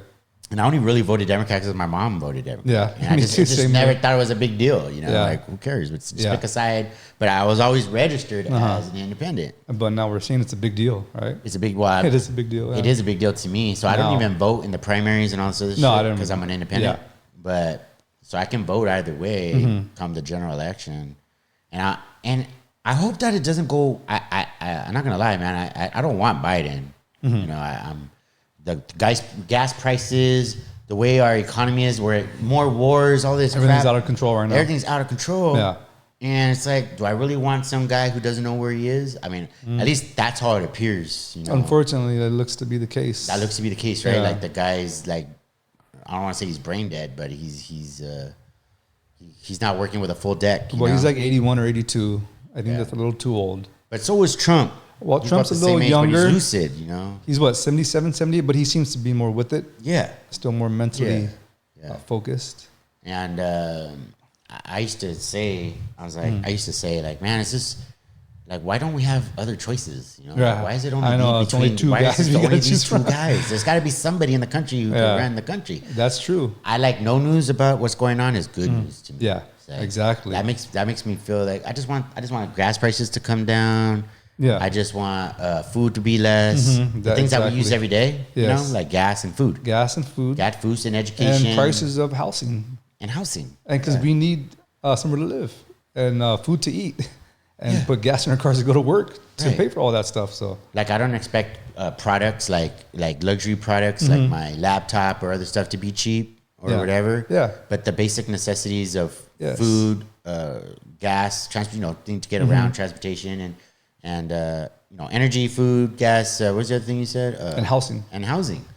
And I only really voted Democrat because my mom voted Democrat. Yeah, and I just never thought it was a big deal. Like, who cares? Let's just pick a side. But I was always registered as an independent. But now we're seeing it's a big deal, right? It's a big it is a big deal. Yeah. It is a big deal to me. So I don't even vote in the primaries and all this other shit because I'm an independent. Yeah. But so I can vote either way come the general election. And I hope that it doesn't go. I'm not gonna lie, man. I don't want Biden. I'm. The gas prices, the way our economy is, we're at more wars, all this Everything's crap. out of control right now. Everything's out of control. Yeah. And it's like, do I really want some guy who doesn't know where he is? I mean, at least that's how it appears. Unfortunately, that looks to be the case. That looks to be the case, right? Yeah. Like the guy's like, I don't want to say he's brain dead, but he's not working with a full deck. Well, he's like 81 or 82. I think that's a little too old. But so is Trump. Well, Trump's a little younger. He's lucid, He's what, 77, 78? But he seems to be more with it. Yeah. Still more mentally focused. And I used to say, like, man, it's just, like, why don't we have other choices? Yeah. Why is it only it's only two guys? Is it only these two guys? There's got to be somebody in the country who can run the country. That's true. I like no news about what's going on is good news to me. Yeah, so exactly. That makes me feel like I just want gas prices to come down. Yeah, I just want food to be less. The things that we use every day, like gas and food. Gas and food. Gas, food, and education. And prices of housing. And housing. And because we need somewhere to live and food to eat and put gas in our cars to go to work to pay for all that stuff. So, like, I don't expect products like luxury products like my laptop or other stuff to be cheap or whatever. Yeah. But the basic necessities of food, gas, things to get around, transportation, and energy, food, gas. What's the other thing you said? And housing.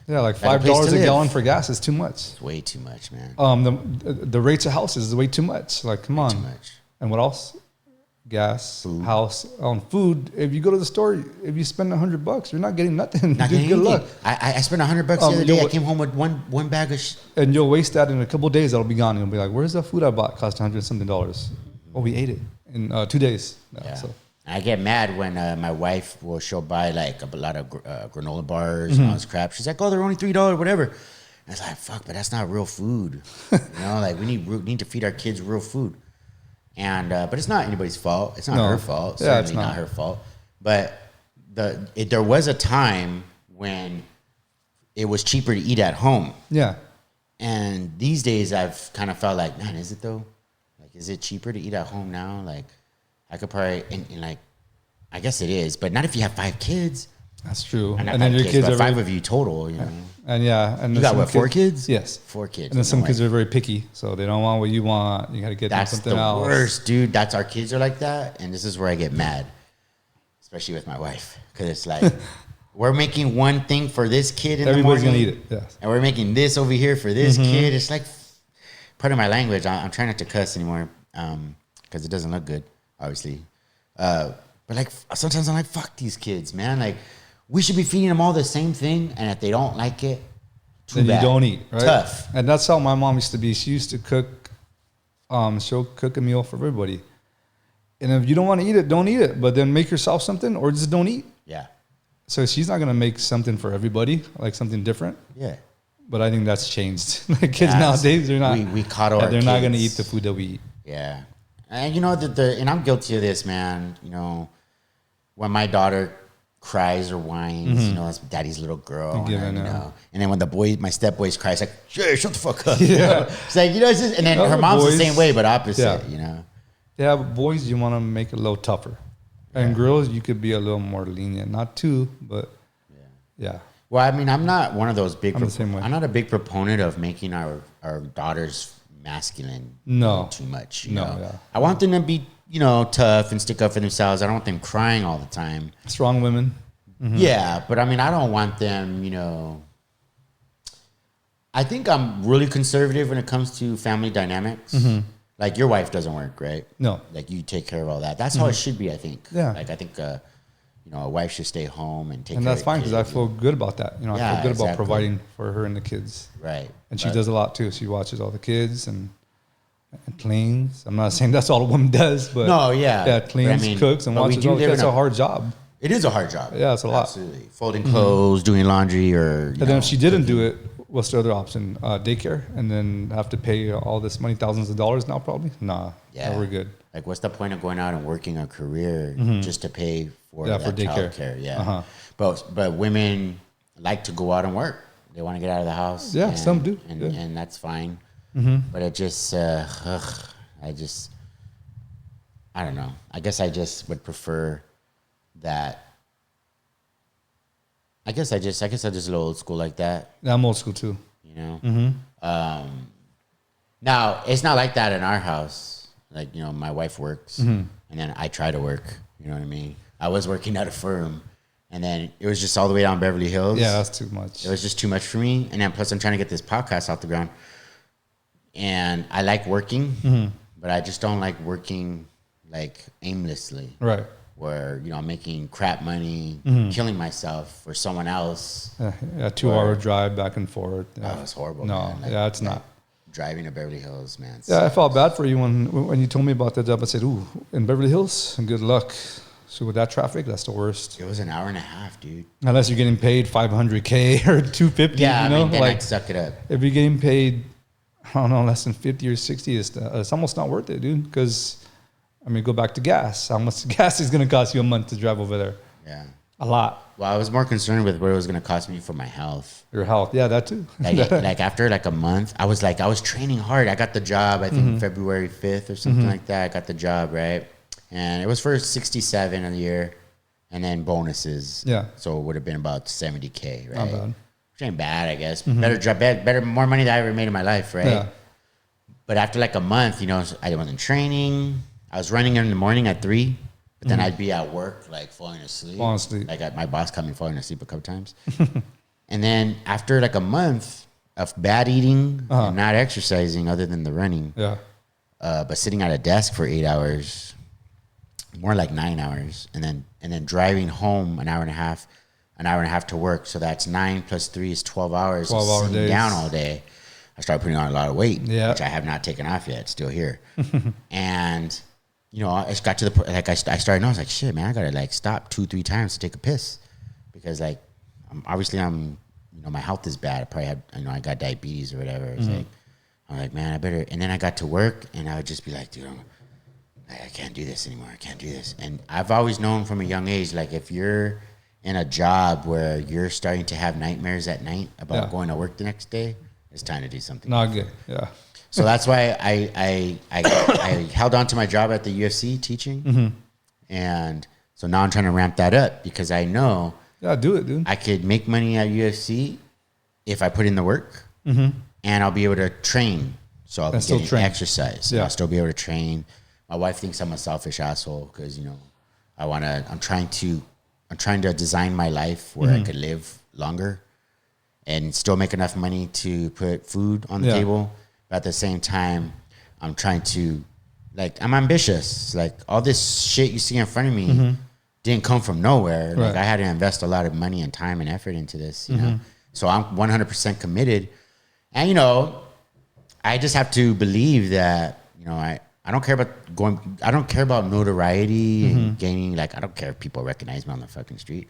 Yeah, like $5 a gallon for gas is too much. It's way too much, man. The rates of houses is way too much. Like, come on. Too much. And what else? Gas, food. House, food. If you go to the store, if you spend $100, you're not getting nothing. Good luck. I spent $100 the other day. I came home with one bag of and you'll waste that in a couple of days. That'll be gone. You'll be like, "Where's the food I bought? Cost $100 something." Well, we ate it in 2 days. Yeah. So. I get mad when my wife she'll buy like a lot of granola bars and all this crap. She's like, "Oh, they're only $3, whatever." And I was like, "Fuck, but that's not real food." Like we need to feed our kids real food. And but it's not anybody's fault. It's not her fault. Certainly not her fault. But there was a time when it was cheaper to eat at home. Yeah. And these days I've kind of felt like, man, is it though? Like, is it cheaper to eat at home now? Like, I could probably and like, I guess it is, but not if you have 5 kids. That's true. And then your kids are 5 of you total. know. And and you got what 4 kids? Yes, 4 kids. And then some kids are very picky, so they don't want what you want. You got to get them something else. That's the worst, dude. That's our kids are like that, and this is where I get mad, especially with my wife, because it's like we're making one thing for this kid in Everybody's the morning, gonna eat it. Yes. And we're making this over here for this kid. It's like part of my language. I'm trying not to cuss anymore, because it doesn't look good, obviously. But like sometimes I'm like, fuck these kids, man. Like, we should be feeding them all the same thing, and if they don't like it, then you don't eat, right? Tough. And that's how my mom used to be. She used to cook, she'll cook a meal for everybody. And if you don't want to eat it, don't eat it. But then make yourself something, or just don't eat. Yeah. So she's not gonna make something for everybody, like something different. Yeah. But I think that's changed. Like kids nowadays, they're not. We coddle our kids. They're not gonna eat the food that we eat. Yeah. And and I'm guilty of this, man. When my daughter cries or whines, that's daddy's little girl. And then when my step boys cries, like, sure, shut the fuck up. Yeah. It's like, it's just, and then her mom's the same way, but opposite, Yeah, but boys, you want to make it a little tougher. And girls, you could be a little more lenient. Not too, but yeah. Well, I mean, I'm not one of those big, I'm the same way. I'm not a big proponent of making our daughters masculine. No. Too much. Yeah. I want them to be, tough and stick up for themselves. I don't want them crying all the time. Strong women. Mm-hmm. Yeah, but I mean, I don't want them, I think I'm really conservative when it comes to family dynamics. Mm-hmm. Like your wife doesn't work, right? No. Like you take care of all that. That's how it should be, I think. Yeah. Like I think, a wife should stay home and take care of And that's fine because I feel good about that. I feel good about providing for her and the kids. Right. And she does a lot too. She watches all the kids and cleans. I'm not saying that's all a woman does, but no, yeah. Yeah, cleans, cooks, and watches all the kids. That's a hard job. It is a hard job. Yeah, it's a lot. Absolutely. Folding clothes, doing laundry, or and then if she didn't do it, what's the other option? Daycare, and then have to pay all this money, thousands of dollars now, probably. Nah, we're good. Like, what's the point of going out and working a career just to pay for for daycare? Childcare? Yeah, but women like to go out and work. They want to get out of the house. Yeah, some do, and that's fine. But it just, I don't know. I guess I just would prefer that. I guess I'm just a little old school like that. Yeah, I'm old school too. Now it's not like that in our house. Like, my wife works and then I try to work. You know what I mean? I was working at a firm and then it was just all the way down Beverly Hills. Yeah, that's too much. It was just too much for me. And then plus I'm trying to get this podcast off the ground. And I like working, but I just don't like working like aimlessly. Right. Where, I'm making crap money, killing myself for someone else. Yeah, 2-hour drive back and forth. Yeah. Oh, it's horrible. No, man. It's not. Driving to Beverly Hills, man. Yeah, I felt bad for you when you told me about that job. I said, ooh, in Beverly Hills, and good luck. So with that traffic, that's the worst. It was an hour and a half, dude. Unless you're getting paid $500K or $250. Yeah, I mean, then I'd suck it up. If you're getting paid, I don't know, less than 50 or 60, it's almost not worth it, dude. Because, go back to gas. How much gas is going to cost you a month to drive over there? Yeah. A lot. Well, I was more concerned with what it was going to cost me for my health. Your health. Yeah, that too. like after a month, I was training hard. I got the job, I think February 5th or something like that. I got the job, right? And it was for 67 a year and then bonuses. Yeah. So it would have been about 70K, right? Not bad. Which ain't bad, I guess. Better job, better, more money than I ever made in my life, right? Yeah. But after a month, I wasn't training. I was running in the morning at 3. But then I'd be at work, like falling asleep. Like my boss caught me falling asleep a couple times. And then after like a month of bad eating and not exercising other than the running, but sitting at a desk for 8 hours, more like 9 hours, and then driving home an hour and a half to work. So that's 9 plus 3 is 12 hours. 12-hour days. Down all day. I started putting on a lot of weight, which I have not taken off yet. It's still here. And, you know, I got to the point, like I started, I was like, shit, man, I got to like stop 2-3 times to take a piss. Because like, you know, my health is bad. I probably had, you know, I got diabetes or whatever. It's like, I'm like, man, I better. And then I got to work and I would just be like, dude, I can't do this anymore. I can't do this. And I've always known from a young age, like if you're in a job where you're starting to have nightmares at night about going to work the next day, it's time to do something. Not good. Yeah. So that's why I held on to my job at the UFC teaching. And so now I'm trying to ramp that up because I know do it, dude. I could make money at UFC if I put in the work and I'll be able to train. So I'll be getting exercise. I'll still be able to train. My wife thinks I'm a selfish asshole because, you know, I'm trying to design my life where I could live longer and still make enough money to put food on the table. But at the same time, I'm trying to, like, I'm ambitious. Like, all this shit you see in front of me didn't come from nowhere. Like, I had to invest a lot of money and time and effort into this, you know? So I'm 100% committed. And, you know, I just have to believe that, you know, I don't care about notoriety and gaining, like, I don't care if people recognize me on the fucking street.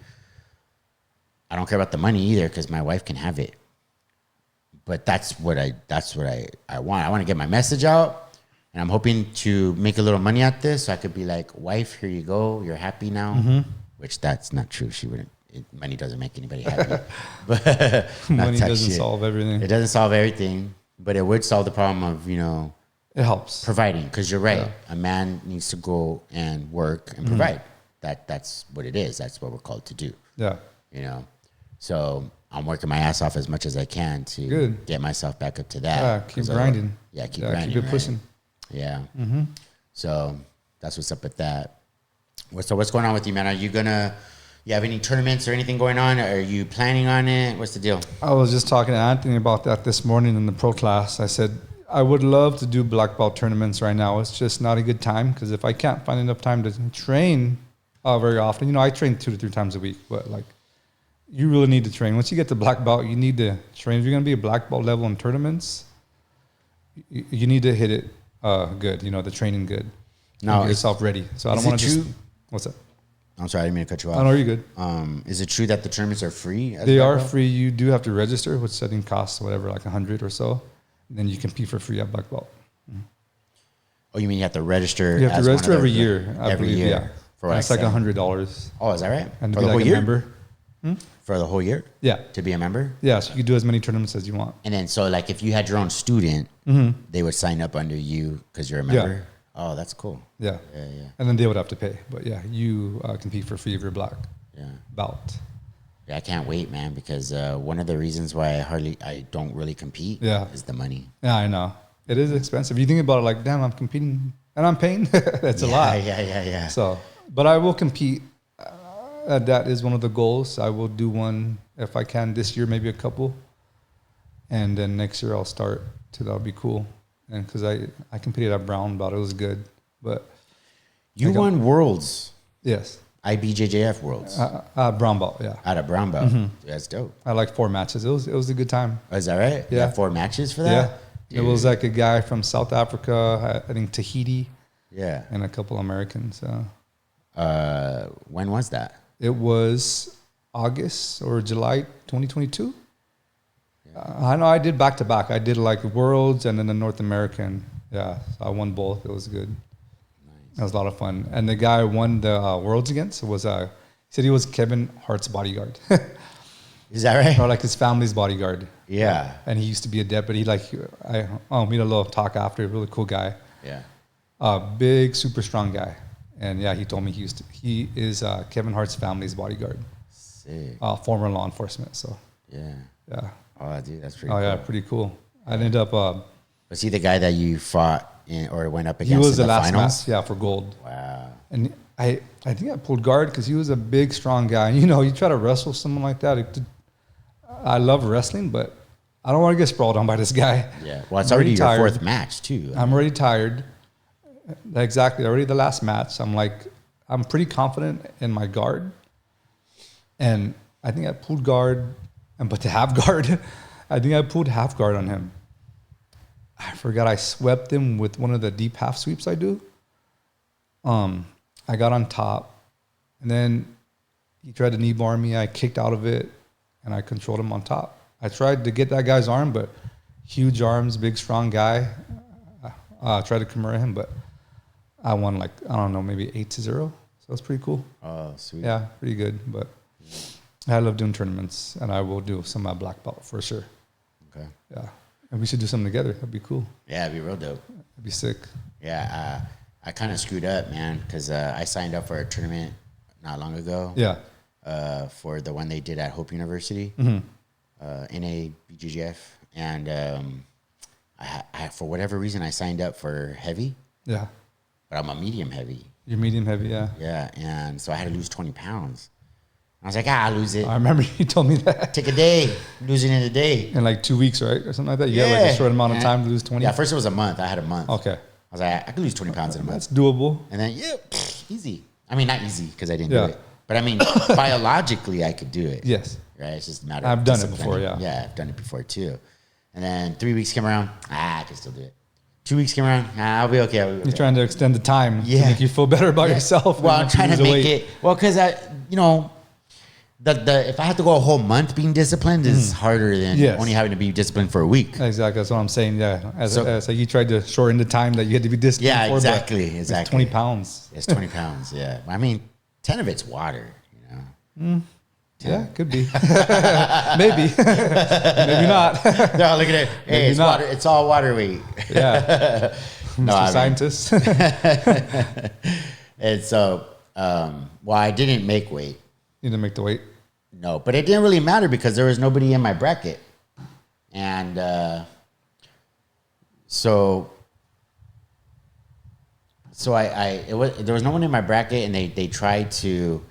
I don't care about the money either because my wife can have it. But that's what I want. I want to get my message out, and I'm hoping to make a little money at this so I could be like, wife, here you go. You're happy now. Which that's not true. She wouldn't. Money doesn't make anybody happy. But money doesn't solve everything. It doesn't solve everything, but it would solve the problem of, you know, it helps providing. Because you're right. A man needs to go and work and provide. That's what it is. That's what we're called to do. Yeah. You know. So I'm working my ass off as much as I can to get myself back up to that. Yeah, keep grinding. Keep grinding. Keep it pushing. Yeah. So that's what's up with that. So what's going on with you, man? You have any tournaments or anything going on? Are you planning on it? What's the deal? I was just talking to Anthony about that this morning in the pro class. I said, I would love to do black belt tournaments right now. It's just not a good time because if I can't find enough time to train very often, you know, I train 2 to 3 times a week, but like, you really need to train. Once you get to black belt, you need to train. If you're going to be a black belt level in tournaments, you need to hit it good, you know, the training good. No, get yourself ready. So I don't want to just... What's that? I'm sorry, I didn't mean to cut you off. Oh, no, you're good. Is it true that the tournaments are free? They are free. You do have to register, which setting costs whatever, like $100 or so. And then you compete for free at black belt. Oh, you mean you have to register? You have to register every year. Every year. Yeah. For it's like $100. Oh, is that right? And for to be the whole like year? A member. For the whole year? Yeah. To be a member? Yeah, so you can do as many tournaments as you want. And then, so like if you had your own student, they would sign up under you because you're a member? Yeah. Oh, that's cool. Yeah. And then they would have to pay. But yeah, you compete for free if you're black belt. Yeah, I can't wait, man, because one of the reasons why I don't really compete is the money. Yeah, I know. It is expensive. You think about it like, damn, I'm competing and I'm paying. That's a lot. Yeah. So, but I will compete. That is one of the goals. I will do one if I can this year, maybe a couple. And then next year I'll start too. That'll be cool. And because I competed at brown belt, it was good. But you won worlds. Yes. IBJJF worlds. Brown belt, yeah. Out of brown belt. That's dope. I had like 4 matches. It was a good time. Oh, is that right? Yeah. You had 4 matches for that? Yeah. Dude. It was like a guy from South Africa, I think Tahiti. Yeah. And a couple Americans. When was that? It was August or July 2022. I know I did back-to-back. I did like Worlds and then the North American. Yeah, so I won both. It was good. Nice. It was a lot of fun. And the guy I won the Worlds against was, he said he was Kevin Hart's bodyguard. Is that right? Or like his family's bodyguard. Yeah. And he used to be a deputy. Like, we had a little talk after. A really cool guy. Yeah. Big, super strong guy. And yeah, he told me he is Kevin Hart's family's bodyguard. Sick. Former law enforcement. So yeah. Oh, dude, that's pretty. Oh, yeah, pretty cool. I ended up. Was he the guy that you fought in or went up against? He was in the last finals? match, for gold. Wow. And I think I pulled guard because he was a big, strong guy. You know, you try to wrestle someone like that. I love wrestling, but I don't want to get sprawled on by this guy. Yeah. Well, it's already your fourth match, too. I'm already tired. Exactly. Already the last match. I'm pretty confident in my guard. And I think I pulled guard. But to have guard, I think I pulled half guard on him. I forgot I swept him with one of the deep half sweeps I do. I got on top, and then he tried to knee bar me. I kicked out of it, and I controlled him on top. I tried to get that guy's arm, but huge arms, big, strong guy. I tried to Kimura him, but I won like, I don't know, maybe 8-0. So it's pretty cool. Oh, sweet. Yeah, pretty good. But I love doing tournaments, and I will do some of my black belt for sure. Okay. Yeah. And we should do something together. That'd be cool. Yeah, it'd be real dope. That'd be sick. Yeah, I kind of screwed up, man, because I signed up for a tournament not long ago. Yeah. For the one they did at Hope University, NA BJJF, and I for whatever reason I signed up for heavy. Yeah. But I'm a medium heavy. You're medium heavy, yeah. Yeah, and so I had to lose 20 pounds. I was like, I'll lose it. I remember you told me that. Take a day, losing in a day. In like 2 weeks, right? Or something like that? You had like a short amount of time to lose 20? Yeah, first it was a month. I had a month. Okay. I was like, I could lose 20 pounds in a month. That's doable. And then, easy. I mean, not easy because I didn't do it. But I mean, biologically, I could do it. Yes. Right? It's just a matter of I've done it before, yeah. Yeah, I've done it before too. And then 3 weeks came around, I can still do it. 2 weeks came around, I'll be okay. You're trying to extend the time to make you feel better about yourself. Well, I'm trying to make it, because if I have to go a whole month being disciplined is harder than only having to be disciplined for a week. Exactly, that's what I'm saying. Yeah, as you tried to shorten the time that you had to be disciplined. Yeah, for, exactly. It's 20 pounds. It's 20 pounds. Yeah, I mean, 10 of it's water. Yeah, could be. Maybe, maybe not. No, look at it. Hey, it's water. It's all water weight. Yeah. No, Mr. Scientist. And so, I didn't make weight. You didn't make the weight? No, but it didn't really matter because there was nobody in my bracket. And there was no one in my bracket, and they tried to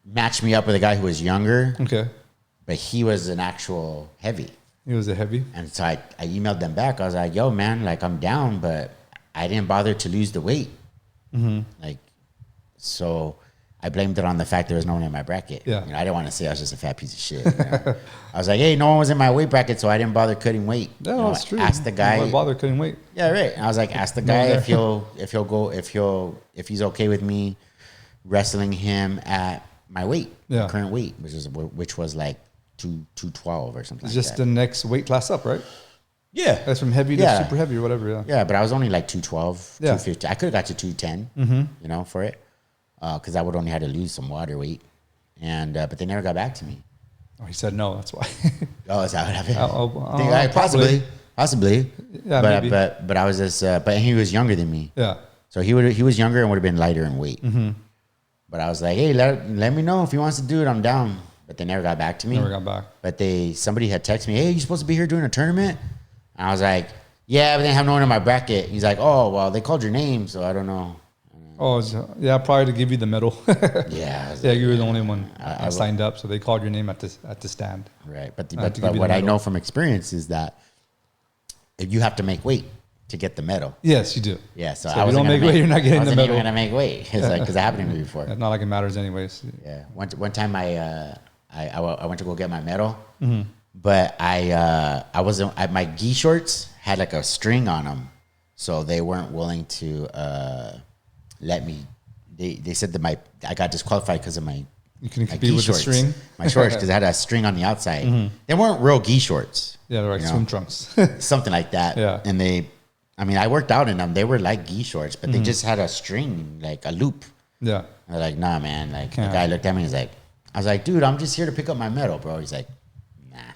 match me up with a guy who was younger. Okay. But he was an actual heavy. He was a heavy? And so I emailed them back. I was like, yo, man, like, I'm down, but I didn't bother to lose the weight. So I blamed it on the fact there was no one in my bracket. Yeah. I didn't want to say I was just a fat piece of shit. I was like, hey, no one was in my weight bracket, so I didn't bother cutting weight. No, that's true. Ask the guy. Why bother cutting weight? Yeah, right. And I was like, ask the guy if he's okay with me wrestling him at my weight, current weight, which was like 212 or something. It's just the next weight class up, right? Yeah. That's from heavy to super heavy or whatever. Yeah. Yeah, but I was only like 212, 250. I could have got to 210, for it. Because I would only had to lose some water weight. And but they never got back to me. Oh, he said no, that's why. Oh, is that what happened? Possibly. Yeah, maybe. But I was just but he was younger than me. Yeah. So he was younger and would have been lighter in weight. But I was like, hey, let me know if he wants to do it. I'm down. But they never got back to me. Never got back. But somebody had texted me, hey, you supposed to be here doing a tournament? And I was like, yeah, but they have no one in my bracket. He's like, oh, well, they called your name, so I don't know. Oh, yeah, probably to give you the medal. Yeah. Yeah, you were the only one I signed up, so they called your name at the stand. Right, but what I know from experience is that you have to make weight to get the medal. Yes, you do. Yeah, so if you don't make weight, you're not getting the medal. I wasn't even going to make weight. It's like, because it happened to me before. It's not like it matters anyways. Yeah. One time I went to go get my medal, but I wasn't. My gi shorts had like a string on them, so they weren't willing to let me. They said that I got disqualified because of my. You couldn't compete with shorts. The string. My shorts, because I had a string on the outside. They weren't real gi shorts. Yeah, they're like swim trunks, something like that. Yeah, and I worked out in them. They were like gi shorts, but they just had a string, like a loop. Yeah. I was like, nah, man. Like, the guy looked at me and he's like, I was like, dude, I'm just here to pick up my medal, bro. He's like, nah.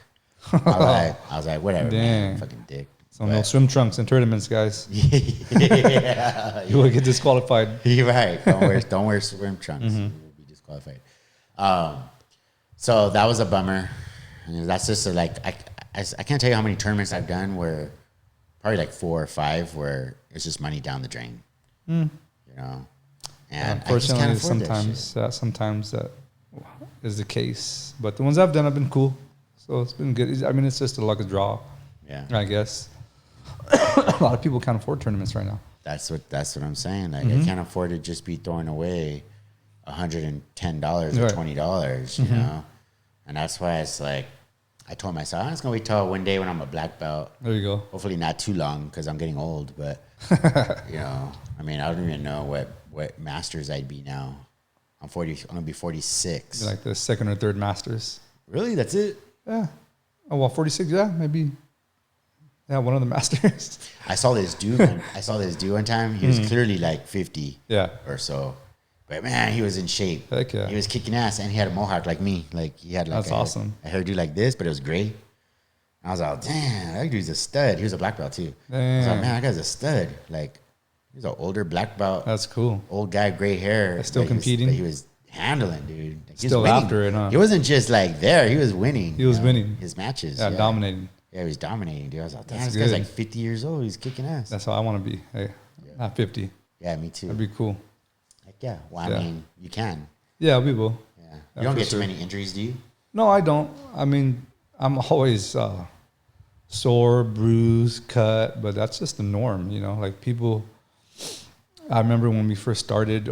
I was like, whatever, man. Fucking dick. So no swim trunks in tournaments, guys. Yeah. You will get disqualified. You're right. Don't wear swim trunks. You will be disqualified. So that was a bummer. And that's just I can't tell you how many tournaments I've done where probably like 4 or 5 where it's just money down the drain. know. And unfortunately, sometimes that is the case. But the ones I've done have been cool, so it's been good. I mean, it's just a luck of draw. Yeah, I guess. A lot of people can't afford tournaments right now. That's what I'm saying. Like, I can't afford to just be throwing away $110 or $20, you know. And that's why it's like, I told myself I'm just gonna wait till one day when I'm a black belt. There you go. Hopefully not too long because I'm getting old. But you know, I mean, I don't even know what masters I'd be now. I'm gonna be 46. Like the second or third masters. Really? That's it? Yeah. Oh well, 46. Yeah, maybe. Yeah, one of the masters. I saw this dude one time. He was clearly like 50 or so. But man, he was in shape. Heck yeah. He was kicking ass and he had a mohawk like me. Like he had like awesome. A hairdo like this, but it was gray. And I was like, damn, that dude's a stud. He was a black belt too. Damn. I was like, man, that guy's a stud. Like he's an older black belt. That's cool. Old guy, gray hair. Still competing. He was handling, dude. Like, still after it, huh? He wasn't just like there. He was winning. He was winning his matches. Yeah, dominating. Yeah, he was dominating, dude. I was like, damn, this guy's like 50 years old. He's kicking ass. That's how I want to be. Hey, not 50. Yeah, me too. That'd be cool. Like, yeah. Well, I mean, you can. Yeah, we will. Yeah. You don't get too many injuries, do you? No, I don't. I mean, I'm always sore, bruised, cut, but that's just the norm, you know? Like people, I remember when I first started,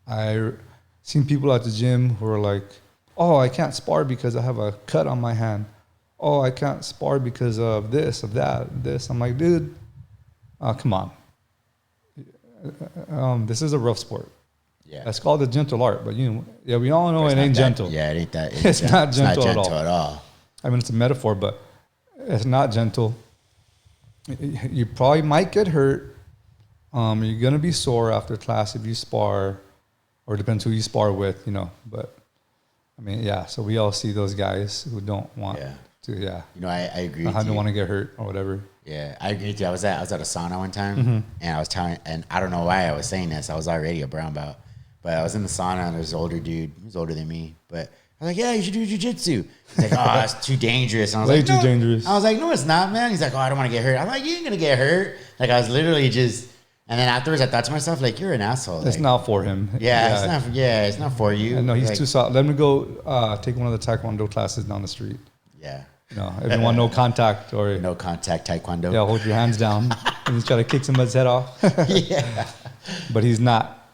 I seen people at the gym who were like, oh, I can't spar because I have a cut on my hand. Oh, I can't spar because of this, of that, this. I'm like, dude, come on. This is a rough sport. Yeah, that's called the gentle art. But we all know it ain't gentle. Yeah, it ain't that. It's not gentle at all. I mean, it's a metaphor, but it's not gentle. You probably might get hurt. You're gonna be sore after class if you spar, or depends who you spar with, you know. But I mean, yeah. So we all see those guys who don't want to. Yeah. You know, I agree. I don't want to get hurt or whatever. Yeah, I agree with you. I was at a sauna one time, and I was telling, and I don't know why I was saying this. I was already a brown belt, but I was in the sauna, and there's an older dude. He was older than me, but I was like, yeah, you should do jiu-jitsu. He's like, oh, that's too dangerous. And I was like, too dangerous. I was like, no, it's not, man. He's like, oh, I don't want to get hurt. I'm like, you ain't gonna get hurt. Like I was literally just, and then afterwards I thought to myself, like, you're an asshole. It's like, not for him. Yeah, it's not for you. No, he's too soft. Let me go take one of the taekwondo classes down the street. Yeah. No, everyone no contact or no contact taekwondo. Yeah, hold your hands down and just try to kick somebody's head off. Yeah, but he's not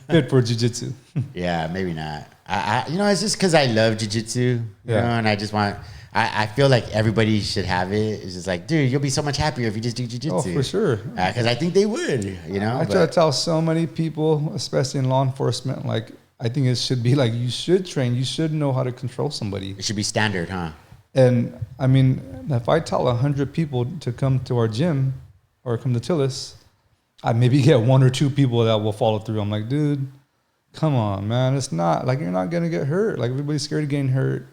fit for jiu-jitsu. Yeah, maybe not. I it's just because I love jiu-jitsu, you know, and I just want. I feel like everybody should have it. It's just like, dude, you'll be so much happier if you just do jiu-jitsu. Oh, for sure. Because I think they would, you know. I try to tell so many people, especially in law enforcement, like I think it should be like you should train. You should know how to control somebody. It should be standard, huh? And I mean, if I tell 100 people to come to our gym or come to Tillis, I maybe get 1 or 2 people that will follow through. I'm like, dude, come on, man. It's not like you're not going to get hurt. Like everybody's scared of getting hurt.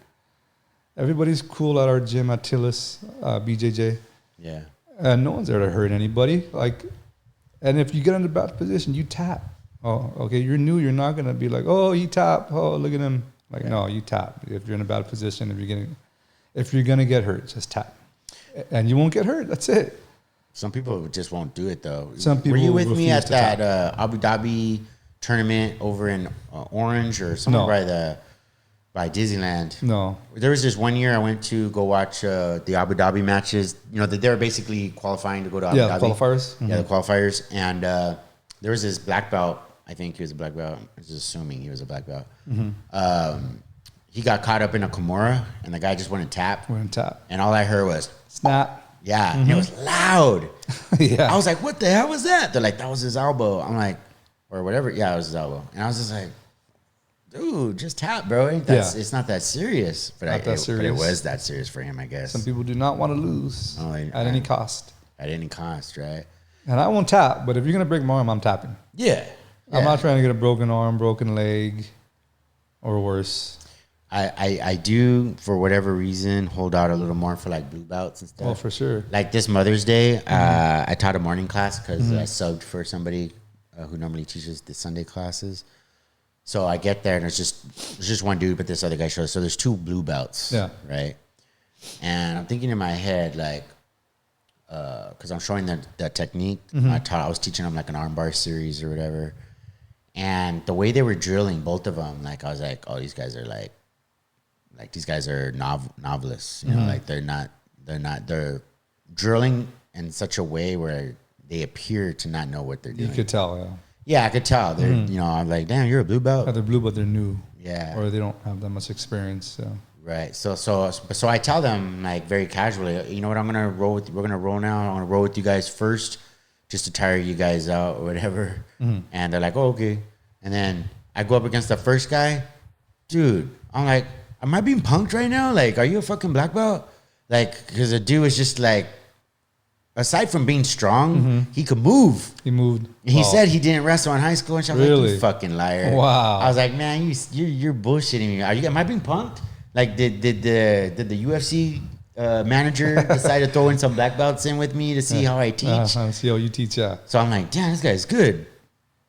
Everybody's cool at our gym at Tillis, BJJ. Yeah. And no one's there to hurt anybody. Like, and if you get in a bad position, you tap. Oh, okay, you're new. You're not going to be like, oh, he tapped. Oh, look at him. Like, no, you tap. If you're in a bad position, if you're gonna get hurt, just tap, and you won't get hurt. That's it. Some people just won't do it though. Some people. Were you with me at that Abu Dhabi tournament over in Orange or somewhere by Disneyland? No. There was this one year I went to go watch the Abu Dhabi matches. You know, they were basically qualifying to go to Abu Dhabi. Yeah, qualifiers. Mm-hmm. Yeah, the qualifiers, and there was this black belt. I think he was a black belt. I was assuming he was a black belt. Mm-hmm. He got caught up in a Kimura, and the guy just went and tapped. And all I heard was, snap. Yeah, and it was loud. Yeah. I was like, what the hell was that? They're like, that was his elbow. I'm like, or whatever. Yeah, it was his elbow. And I was just like, dude, just tap, bro. It's not that serious. But it was that serious for him, I guess. Some people do not want to lose at any cost. At any cost, right? And I won't tap, but if you're going to break my arm, I'm tapping. Yeah. I'm not trying to get a broken arm, broken leg, or worse. I do, for whatever reason, hold out a little more for like blue belts and stuff. Oh, for sure. Like this Mother's Day, I taught a morning class because I subbed for somebody who normally teaches the Sunday classes. So I get there and there's just one dude, but this other guy shows. So there's 2 blue belts. Yeah. Right. And I'm thinking in my head, like, because I'm showing the technique. I was teaching them like an armbar series or whatever. And the way they were drilling, both of them, like I was like, oh, these guys are like these guys are novelists, you know, like they're drilling in such a way where they appear to not know what they're doing. You could tell, yeah. Yeah, I could tell. They're, you know, I'm like, damn, you're a blue belt. Yeah, they're blue, but they're new. Yeah. Or they don't have that much experience. So. Right. So I tell them like very casually, you know what, I'm gonna roll with. We're gonna roll now. I'm gonna roll with you guys first, just to tire you guys out or whatever. And they're like, oh, okay. And then I go up against the first guy, dude. I'm like, am I being punked right now? Like, are you a fucking black belt? Like, because the dude was just like, aside from being strong, he could move. He moved. He said he didn't wrestle in high school and shit. I was like, you fucking liar. Wow. I was like, man, you're bullshitting me. Am I being punked? Like, did the UFC manager decide to throw in some black belts in with me to see how I teach? See how you teach, yeah. So I'm like, damn, this guy's good.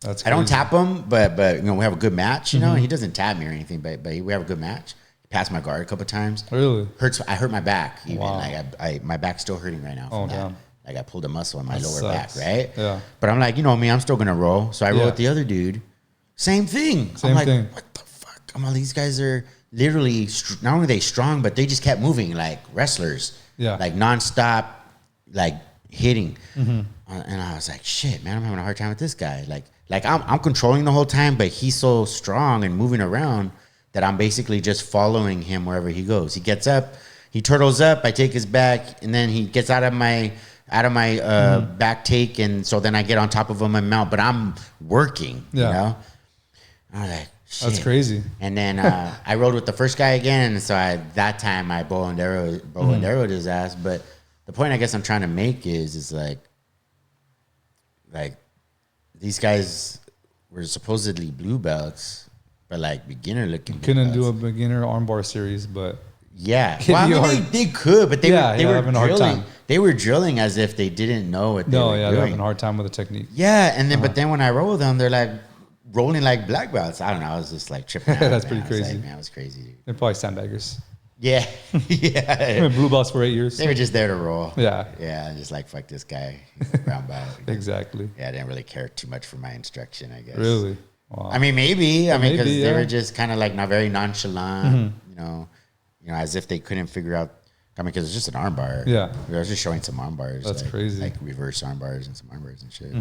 That's crazy. I don't tap him, but you know, we have a good match. You know, he doesn't tap me or anything, but we have a good match. He passed my guard a couple of times. Really? I hurt my back. Even. Wow. Like my back's still hurting right now. Oh, damn. Like I pulled a muscle in my lower back, right? Yeah. But I'm like, you know me, I'm still gonna roll. So I roll with the other dude. Same thing. I'm like, what the fuck? I'm like, these guys are literally not only they strong, but they just kept moving like wrestlers. Yeah. Like nonstop, like hitting. And I was like, shit, man, I'm having a hard time with this guy. Like I'm controlling the whole time, but he's so strong and moving around that I'm basically just following him wherever he goes. He gets up, he turtles up, I take his back, and then he gets out of my back take, and so then I get on top of him and mount, but I'm working, you know? I was like, shit. That's crazy. And then I rode with the first guy again, and so that time I bow and arrowed his ass. But the point I guess I'm trying to make is like these guys were supposedly blue belts, but like beginner looking. Couldn't do a beginner armbar series, but yeah, well, I mean, they could, but they were having a hard time. They were drilling as if they didn't know what they were doing. They're having a hard time with the technique. Yeah, and then but then when I roll with them, they're like rolling like black belts. I don't know. I was just like tripping out. That's pretty crazy. Like, man, it was crazy, dude. They're probably sandbaggers. Yeah, yeah. I've been blue belts for 8 years. They were just there to roll. Yeah, yeah. Just like fuck this guy, he's a brown belt. Exactly. Yeah, I didn't really care too much for my instruction, I guess. Really? Wow. I mean, maybe. I mean, because they were just kind of like not very nonchalant. You know, as if they couldn't figure out. I mean, because it's just an armbar. Yeah. I was just showing some arm bars. That's crazy. Like reverse arm bars and some arm bars and shit.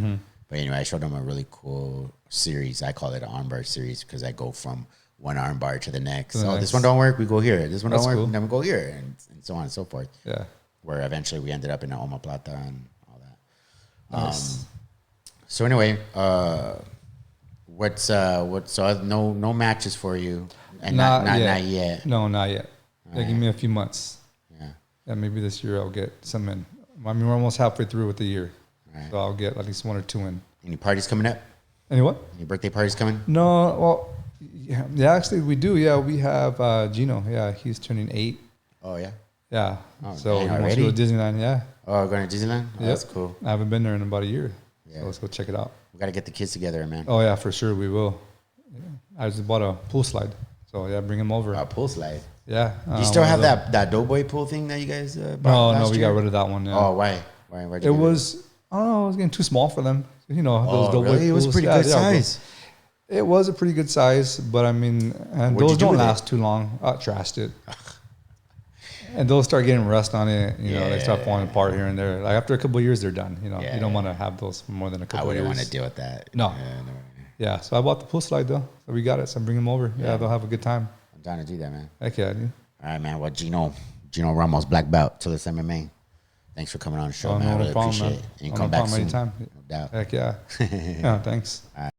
But anyway, I showed them a really cool series. I call it an armbar series because I go from one armbar to the next. This one don't work, we go here. This one don't work, then we go here, and so on and so forth. Yeah. Where eventually we ended up in omoplata and all that. Nice. So anyway, no matches for you, and not yet. No, not yet. Give me a few months. Yeah, maybe this year I'll get some in. I mean, we're almost halfway through with the year, so I'll get at least 1 or 2 in. Any parties coming up? Any what? Any birthday parties coming? No, well, yeah, actually we do. Yeah, we have Gino. Yeah, he's turning 8. Oh yeah. Yeah. Oh, so he wants to go to Disneyland. Yeah. Oh, going to Disneyland? Oh, that's cool. I haven't been there in about a year. Yeah. So let's go check it out. We got to get the kids together, man. Oh yeah, for sure we will. Yeah. I just bought a pool slide, so yeah, bring him over. A pool slide. Yeah. Do you still have that Doughboy pool thing that you guys bought last year? We got rid of that one. Yeah. Oh, why? Why'd you it was, I don't know, it was getting too small for them. You know, those Doughboy really? It was pretty good size. It was a pretty good size, but I mean, and those don't last too long. I trashed it. And they'll start getting rust on it. You know, they start falling apart here and there. Like after a couple of years, they're done. You know, you don't want to have those for more than a couple of years. I wouldn't want to deal with that. No. Yeah, so I bought the pool slide though. So we got it. So bring them over. Yeah, they'll have a good time. I'm down to do that, man. Heck yeah, dude. All right, man. Well, Gino Ramos, black belt, till it's MMA. Thanks for coming on the show, man. I really appreciate it. And you come back soon. Anytime. No doubt. Heck yeah. Yeah, thanks. All right.